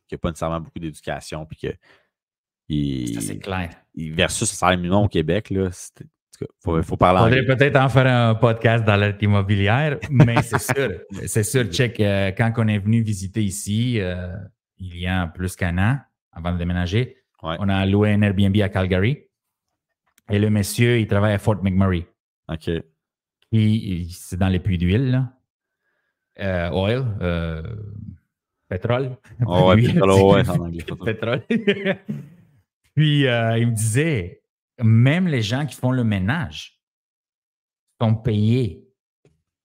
qui a pas nécessairement beaucoup d'éducation puis que Ça, c'est il clair. versus le salaire minimum au Québec, là, en tout cas, faut parler Faudrait anglais. peut-être en faire un podcast dans l'alerte immobilière, mais c'est sûr, check, quand on est venu visiter ici, il y a plus qu'un an, avant de déménager, Ouais. on a loué un Airbnb à Calgary. Et le monsieur, il travaille à Fort McMurray. OK. C'est dans les puits d'huile, là. Oil, pétrole, pas Oh, ouais, d'huile, pétrole, ouais, en anglais. pétrole. Puis, il me disait, même les gens qui font le ménage sont payés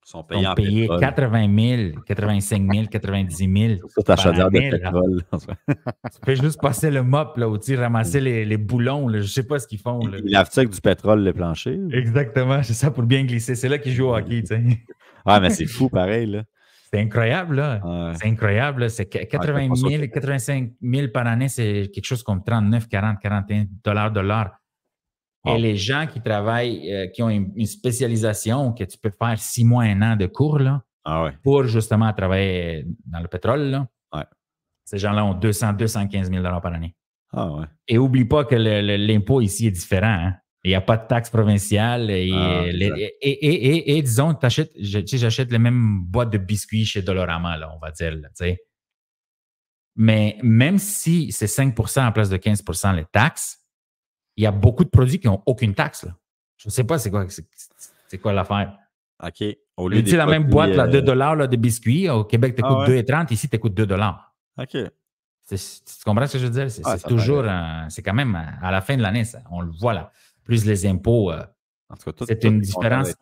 Ils sont Ils sont payés 80 000, 85 000, 90 000 C'est ta par chaudière de année. pétrole. Tu fais juste passer le mop, là, ou ramasser les boulons. Là, je ne sais pas ce qu'ils font. Là. Ils lavent-tu avec du pétrole le plancher? Exactement, c'est ça pour bien glisser. C'est là qu'ils jouent au hockey. Ah, mais c'est fou pareil, là. C'est incroyable, là. Ouais. C'est incroyable. Là. C'est 80 000, 85 000 par année, c'est quelque chose comme 39, 40, 41 $ de l'heure. Et les gens qui travaillent, qui ont une spécialisation, que tu peux faire 6 mois, 1 an de cours, là, pour justement travailler dans le pétrole, là, ces gens-là ont 200, 215 000 $ par année. Ah ouais. Et n'oublie pas que l'impôt ici est différent. Hein? Il n'y a pas de taxe provinciale. Et disons, j'achète les mêmes boîtes de biscuits chez Dolorama, là, on va dire. Là, mais même si c'est 5 % en place de 15 % les taxes, il y a beaucoup de produits qui n'ont aucune taxe. Là. Je ne sais pas c'est quoi l'affaire. OK. Au lieu la même boîte, là, 2 $ là, de biscuits, au Québec, tu coûte 2,30 $, ici, tu coûtes 2 $. OK. Tu comprends ce que je veux dire? C'est toujours, c'est quand même à la fin de l'année, on le voit là. Plus les impôts, en tout cas, c'est une différence.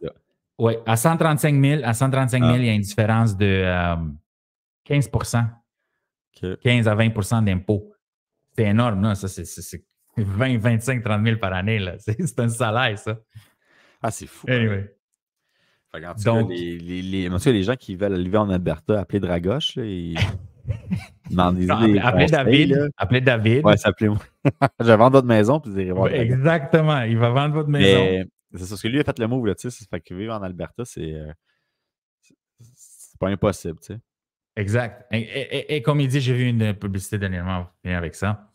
Oui, à 135 000, il y a une différence de 15 %. Okay. 15 à 20 % d'impôts. C'est énorme, là. Ça, c'est 20, 25, 30 000 par année. Là. C'est un salaire, ça. Ah, c'est fou. Anyway. Donc, les gens qui veulent vivre en Alberta, appelez Dragoche. Appelez David. Ouais, s'appelez-moi. Je vais vendre votre maison puis vous irez voir. Exactement. Il va vendre votre maison. Mais c'est ça, parce que lui a fait le move, là, tu sais. Fait que vivre en Alberta, c'est pas impossible, tu sais. Exact. Et comme il dit, j'ai vu une publicité dernièrement avec ça.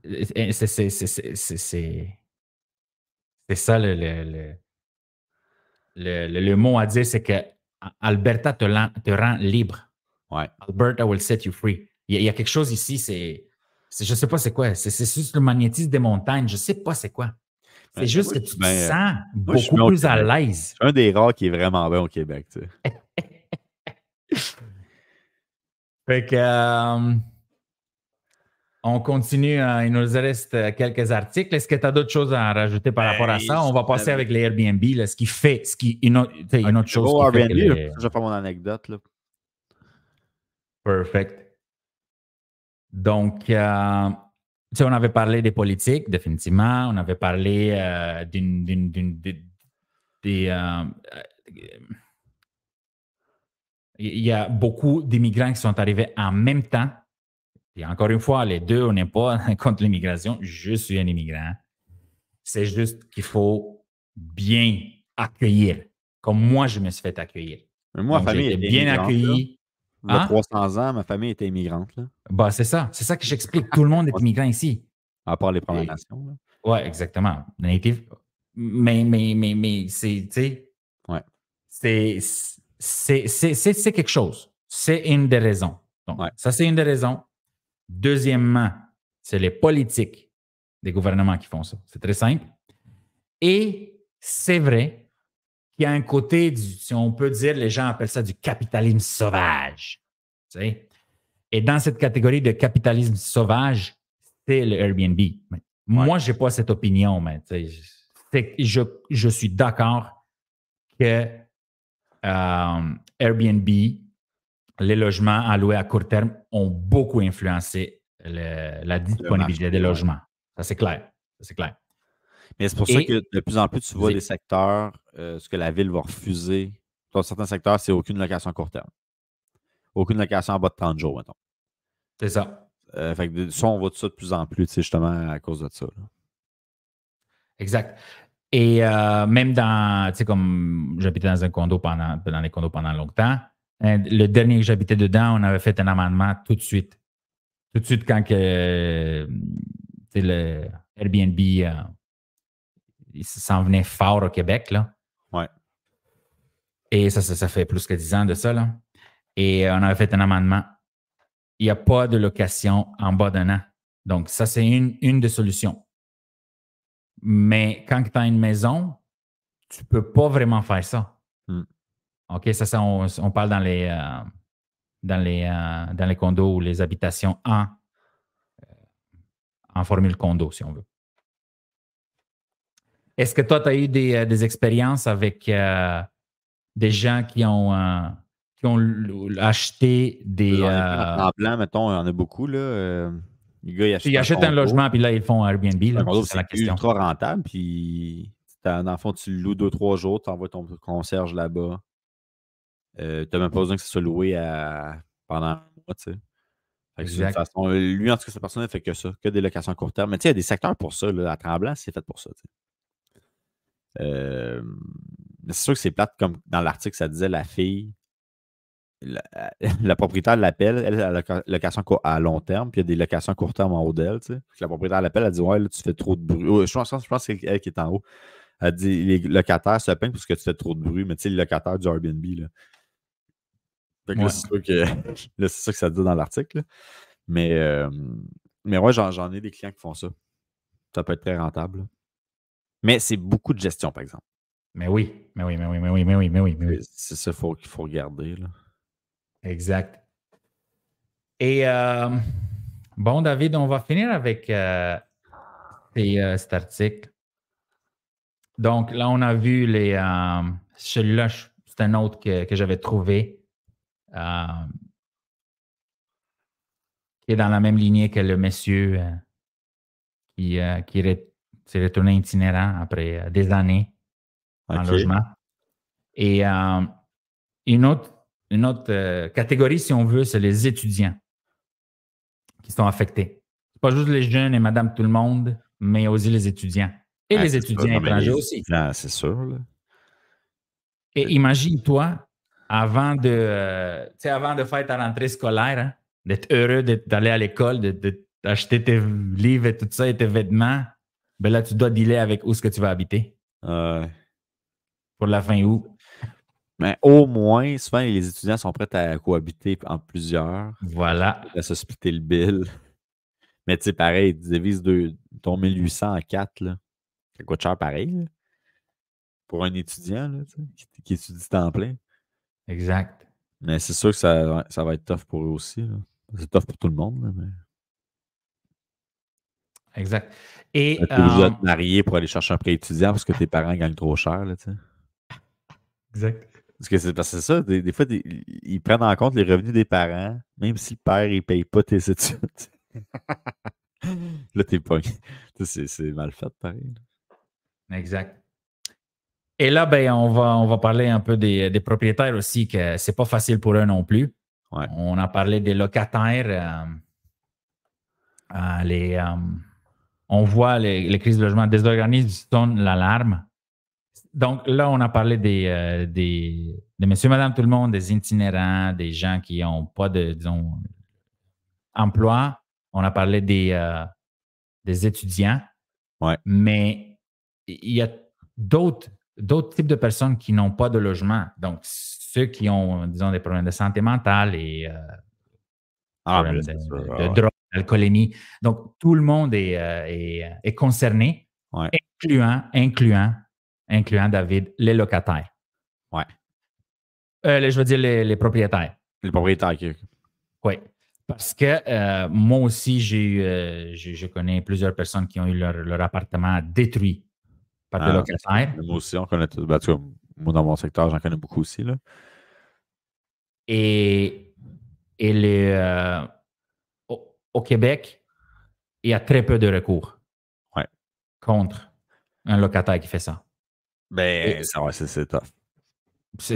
C'est ça le mot à dire, c'est que Alberta te rend libre. Ouais. Alberta will set you free. Il y a quelque chose ici, je ne sais pas c'est quoi. C'est juste le magnétisme des montagnes. Je ne sais pas c'est quoi. C'est juste que tu te sens beaucoup plus à l'aise. C'est un des rares qui est vraiment bien au Québec. Tu sais. Fait que on continue. Il nous reste quelques articles. Est-ce que tu as d'autres choses à rajouter par rapport à ça? On va passer avec les Airbnb. Là, une autre chose qui fait Airbnb, je vais faire mon anecdote. Là. Perfect. Donc, on avait parlé des politiques, définitivement. On avait parlé il y a beaucoup d'immigrants qui sont arrivés en même temps. Et encore une fois, les deux, on n'est pas contre l'immigration. Je suis un immigrant. C'est juste qu'il faut bien accueillir, comme moi, je me suis fait accueillir. Mais moi, ma famille était bien accueilli. Il y a 300 ans, ma famille était immigrante. Là. Bah, c'est ça que j'explique. Tout le monde est immigrant ici. À part les Premières Nations. Oui, exactement. Native. Mais c'est, tu sais, c'est quelque chose. C'est une des raisons. Donc, ça, c'est une des raisons. Deuxièmement, c'est les politiques des gouvernements qui font ça. C'est très simple. Et c'est vrai qu'il y a un côté, si on peut dire, les gens appellent ça du capitalisme sauvage. Tu sais? Et dans cette catégorie de capitalisme sauvage, c'est le Airbnb. Moi, je n'ai pas cette opinion, mais je suis d'accord que Airbnb, les logements alloués à court terme ont beaucoup influencé la disponibilité des logements. Ça, c'est clair. Mais c'est pour ça que de plus en plus, tu vois des secteurs, ce que la ville va refuser. Dans certains secteurs, c'est aucune location à court terme. Aucune location en bas de 30 jours, mettons. C'est ça. Fait que ça, on voit tout ça de plus en plus, justement, à cause de ça. Là. Exact. Et même dans, tu sais, comme j'habitais dans un condo dans les condos pendant longtemps, le dernier que j'habitais dedans, on avait fait un amendement tout de suite. Tout de suite, quand le Airbnb il s'en venait fort au Québec, là. Ouais. Et ça fait plus que 10 ans de ça, là. Et on avait fait un amendement. Il n'y a pas de location en bas d'un an. Donc, ça, c'est une des solutions. Mais quand tu as une maison, tu ne peux pas vraiment faire ça. OK, ça on parle dans les condos ou les habitations en formule condo, si on veut. Est-ce que toi, tu as eu des expériences avec des gens qui ont acheté des. J'en ai plein à Tremblant, mettons, il y en a beaucoup, là. Les gars, ils achètent Ils un achètent un condo. logement, puis là, ils font Airbnb. Un Là, condo, ça, c'est la c'est question. ultra rentable. Puis, dans le fond, tu le loues 2-3 jours, tu envoies ton concierge là-bas. Tu n'as même pas besoin que ça soit loué pendant un mois, tu sais. Fait que c'est une Exact. façon. Lui, en tout cas, cette personne ne fait que ça, que des locations à court terme. Mais tu sais, il y a des secteurs pour ça. Là, à Tremblant, c'est fait pour ça. Tu sais. Mais c'est sûr que c'est plate, comme dans l'article, ça disait la fille, la, la propriétaire l'appelle, elle a la location à long terme, puis il y a des locations à court terme en haut d'elle. Tu sais. Puis la propriétaire l'appelle, elle dit ouais, là, tu fais trop de bruit. Je pense que c'est elle qui est en haut. Elle dit les locataires se plaignent parce que tu fais trop de bruit, mais tu sais, les locataires du Airbnb, là. Fait que là, c'est sûr que là, c'est ça que ça dit dans l'article. Mais ouais, j'en ai des clients qui font ça. Ça peut être très rentable. Là. Mais c'est beaucoup de gestion, par exemple. Mais oui. C'est ça qu'il faut regarder. Là. Exact. Et bon, David, on va finir avec cet article. Donc, là, on a vu celui-là, c'est un autre que j'avais trouvé qui est dans la même lignée que le monsieur qui s'est retourné itinérant après des années en logement. Et une autre catégorie, si on veut, c'est les étudiants qui sont affectés. C'est pas juste les jeunes et madame tout le monde, mais aussi les étudiants. Et les étudiants étrangers aussi. C'est sûr. Là. Et imagine-toi, avant de faire ta rentrée scolaire, hein, d'être heureux d'aller à l'école, d'acheter tes livres et tout ça et tes vêtements, ben là, tu dois dealer avec où est-ce que tu vas habiter pour la fin août. Mais au moins, souvent, les étudiants sont prêts à cohabiter en plusieurs. Voilà. À se splitter le bill. Mais tu sais, pareil, ils divisent ton 1800 en 4, là. Ça coûte cher pareil, là. Pour un étudiant, là, qui étudie temps plein. Exact. Mais c'est sûr que ça va être tough pour eux aussi. Là. C'est tough pour tout le monde. Là, mais... Exact. Et tu es obligé de te marier pour aller chercher un prêt étudiant parce que tes parents gagnent trop cher. Là, exact. Parce que c'est ça, des fois, ils prennent en compte les revenus des parents, même si le père ne paye pas tes études. Là, t'es pas. C'est mal fait, pareil. Exact. Et là, ben, on va parler un peu des propriétaires aussi, que c'est pas facile pour eux non plus. Ouais. On a parlé des locataires. On voit les crises de logement désorganisent, sonnent l'alarme. Donc là, on a parlé des monsieur, madame, tout le monde, des itinérants, des gens qui n'ont pas de, disons, emploi. On a parlé des étudiants. Ouais. Mais il y a d'autres types de personnes qui n'ont pas de logement. Donc, ceux qui ont, disons, des problèmes de santé mentale et problèmes de drogue, d'alcoolémie. Donc, tout le monde est concerné, ouais. incluant, David, les locataires. Ouais. Je veux dire les propriétaires. Les propriétaires. Oui. Parce que moi aussi, je connais plusieurs personnes qui ont eu leur appartement détruit par des locataires. Moi aussi, on connaît tout. Moi, dans mon secteur, j'en connais beaucoup aussi. Là. Et au Québec, il y a très peu de recours contre un locataire qui fait ça. Ben, c'est tough. Je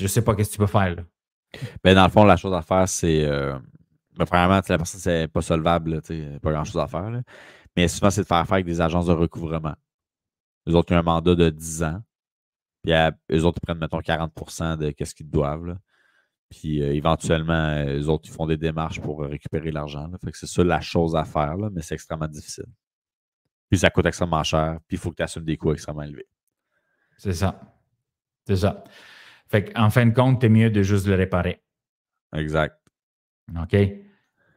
ne sais pas ce que tu peux faire. Là. Ben, dans le fond, la chose à faire, c'est. Premièrement, la personne, c'est pas solvable. Pas grand-chose à faire. Là. Mais souvent, c'est de faire affaire avec des agences de recouvrement. Eux autres, ils ont un mandat de 10 ans. Puis eux autres, ils prennent, mettons, 40% de ce qu'ils doivent. Là. Puis éventuellement, eux autres, ils font des démarches pour récupérer l'argent. Fait que c'est ça la chose à faire, là, mais c'est extrêmement difficile. Puis ça coûte extrêmement cher. Puis il faut que tu assumes des coûts extrêmement élevés. C'est ça. C'est ça. Fait qu'en fin de compte, c'est mieux de juste le réparer. Exact. OK?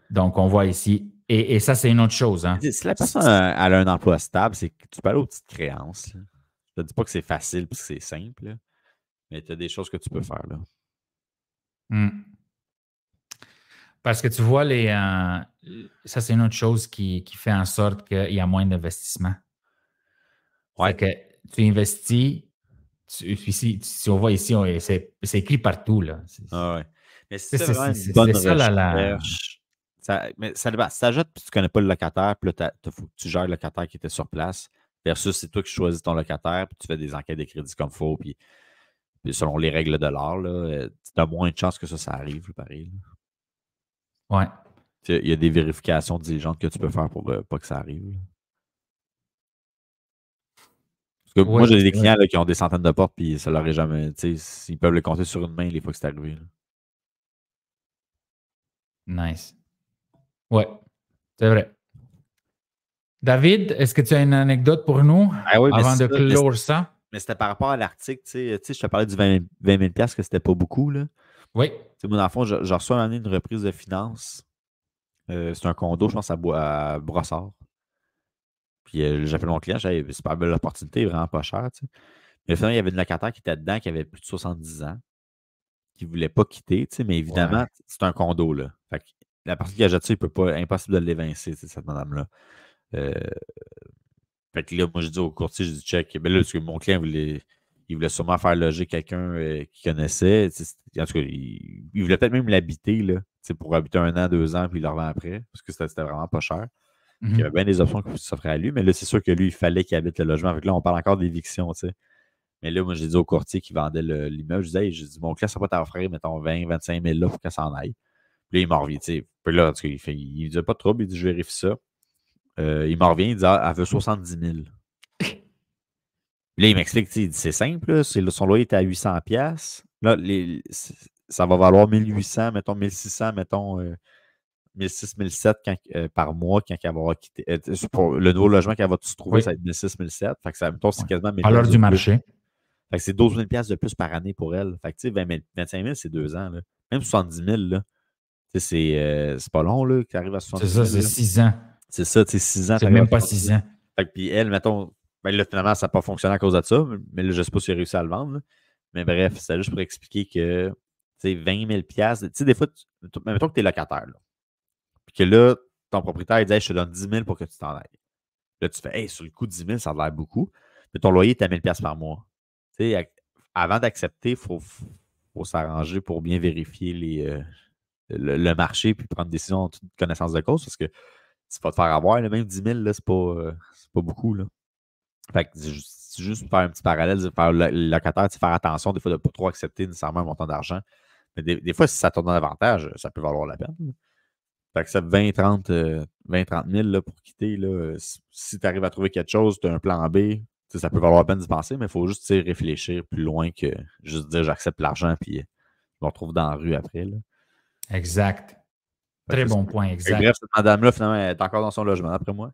Donc, on voit ici. Et ça, c'est une autre chose. Hein? Si la personne a un emploi stable, c'est que tu peux aller aux petites créances. Là. Je ne te dis pas que c'est facile et que c'est simple, là, mais tu as des choses que tu peux faire. Là. Parce que tu vois, ça, c'est une autre chose qui fait en sorte qu'il y a moins d'investissement. Ouais. C'est que tu investis, Si on voit ici, c'est écrit partout. Là. Ah ouais. Mais si tu fais C'est vraiment une bonne ça recherche, mais ça dépend. Si tu achètes et tu ne connais pas le locataire, puis là, il faut que tu gères le locataire qui était sur place, versus c'est toi qui choisis ton locataire, puis tu fais des enquêtes de crédit comme il faut, puis selon les règles de l'art, tu as moins de chances que ça arrive, là, pareil. Là. Ouais. Il y a des vérifications diligentes que tu peux faire pour pas que ça arrive. Là. Parce que moi, j'ai des clients là, qui ont des centaines de portes, puis ça leur est jamais. Ils peuvent le compter sur une main les fois que c'est arrivé. Là. Nice. Ouais, c'est vrai. David, est-ce que tu as une anecdote pour nous avant de clore ça? Mais c'était par rapport à l'article. Je te parlais du 20 000 que c'était pas beaucoup. Là. Oui. Moi, dans le fond, je reçois une année une reprise de finances. C'est un condo, je pense, à Brossard. Puis j'appelle mon client, j'avais super belle opportunité, vraiment pas cher. Mais finalement, il y avait une locataire qui était dedans, qui avait plus de 70 ans, qui ne voulait pas quitter, mais évidemment, c'est un condo. Là. Fait que la personne qui achète ça, il peut pas, impossible de l'évincer, cette madame-là. Fait que là, moi, je dis au courtier, je dis check. Ben là, parce que mon client il voulait sûrement faire loger quelqu'un qu'il connaissait. En tout cas, il voulait peut-être même l'habiter, là, pour habiter 1 an, 2 ans, puis il le revend après, parce que c'était vraiment pas cher. Il y avait bien des options qui s'offraient à lui, mais là, c'est sûr que lui, il fallait qu'il habite le logement. Fait que là, on parle encore d'éviction, tu sais. Mais là, moi, j'ai dit au courtier qui vendait l'immeuble, je disais, hey, mon client, ça va t'offrir, mettons, 20 25 000 là pour qu'elle s'en aille. Puis là, il m'en revient, tu sais. Puis là, en tout cas, il disait pas de trouble, il dit, je vérifie ça. Il m'en revient, il dit, elle veut 70 000. Puis là, il m'explique, il dit, c'est simple, là, son loyer était à 800 $. Là, ça va valoir 1800, mettons, 1600, mettons, 1600, 1700 par mois quand elle va quitter. Pour le nouveau logement qu'elle va se trouver, ça va être 1600, 1700. Fait que ça, mettons, c'est quasiment 1000 $. À l'heure du marché. Fait que c'est 12 000 $ de plus par année pour elle. Fait que, tu sais, 25 000, c'est 2 ans. Là. Même 70 000, là, c'est pas long, là, qu'elle arrive à 70 000. C'est ça, c'est 6 ans. C'est ça, tu sais, 6 ans. C'est même pas 6 ans. Fait que, puis elle, mettons, ben là, finalement, ça n'a pas fonctionné à cause de ça, mais là, je ne sais pas si elle a réussi à le vendre. Là. Mais bref, c'est juste pour expliquer que, tu sais, 20 000 $, tu sais, des fois, mettons que tu es locataire, là. Puis que là, ton propriétaire, il dit, hey, je te donne 10 000 pour que tu t'en ailles. Là, tu fais, hey, sur le coup, 10 000, ça a l'air beaucoup. Mais ton loyer est à 1 000 $ par mois. Tu sais, avant d'accepter, il faut s'arranger pour bien vérifier le marché puis prendre une décision en toute connaissance de cause parce que tu vas te faire avoir. Là, même 10 000, c'est pas beaucoup. Là. Fait que c'est juste faire un petit parallèle, faire le locataire, faire attention des fois de ne pas trop accepter nécessairement un montant d'argent. Mais des fois, si ça te donne avantage, ça peut valoir la peine. Là. Fait que ça 20-30 000 là, pour quitter, là, si tu arrives à trouver quelque chose, tu as un plan B, ça peut valoir la peine d'y penser, mais il faut juste réfléchir plus loin que juste dire j'accepte l'argent puis je me retrouve dans la rue après. Là. Exact. Très bon point, exact. Bref, cette madame-là, finalement, elle est encore dans son logement, après moi.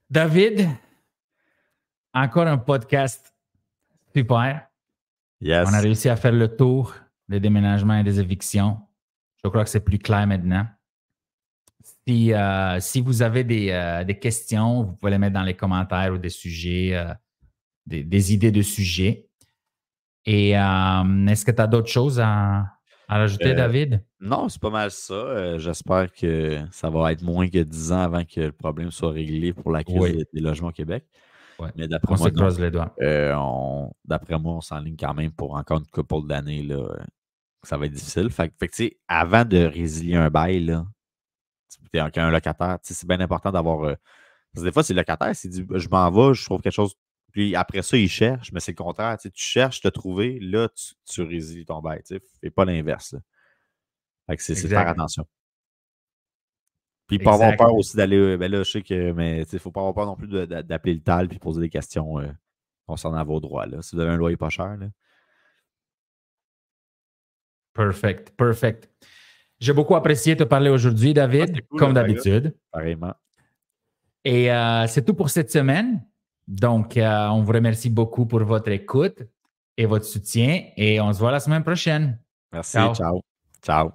David, encore un podcast super. Yes. On a réussi à faire le tour des déménagements et des évictions. Je crois que c'est plus clair maintenant. Si vous avez des questions, vous pouvez les mettre dans les commentaires ou des sujets, des idées de sujets. Et est-ce que tu as d'autres choses à rajouter, David? Non, c'est pas mal ça. J'espère que ça va être moins que 10 ans avant que le problème soit réglé pour la crise des logements au Québec. Ouais. Mais d'après moi, on s'enligne quand même pour encore une couple d'années. Là, ça va être difficile. Fait que tu sais, avant de résilier un bail, là, un locataire, c'est bien important d'avoir. Parce que des fois, c'est le locataire, s'il dit je m'en vais, je trouve quelque chose. Puis après ça, il cherche, mais c'est le contraire. Tu cherches te trouver, là, tu résilies ton bail. Et pas l'inverse. Fait que c'est de faire attention. Puis pas avoir peur aussi d'aller. Ben là, je sais que, mais il ne faut pas avoir peur non plus d'appeler le TAL et poser des questions concernant vos droits. Là. Si vous avez un loyer pas cher. Là. Perfect. J'ai beaucoup apprécié te parler aujourd'hui, David, cool, comme d'habitude. Pareillement. Et c'est tout pour cette semaine. Donc, on vous remercie beaucoup pour votre écoute et votre soutien. Et on se voit la semaine prochaine. Merci. Ciao.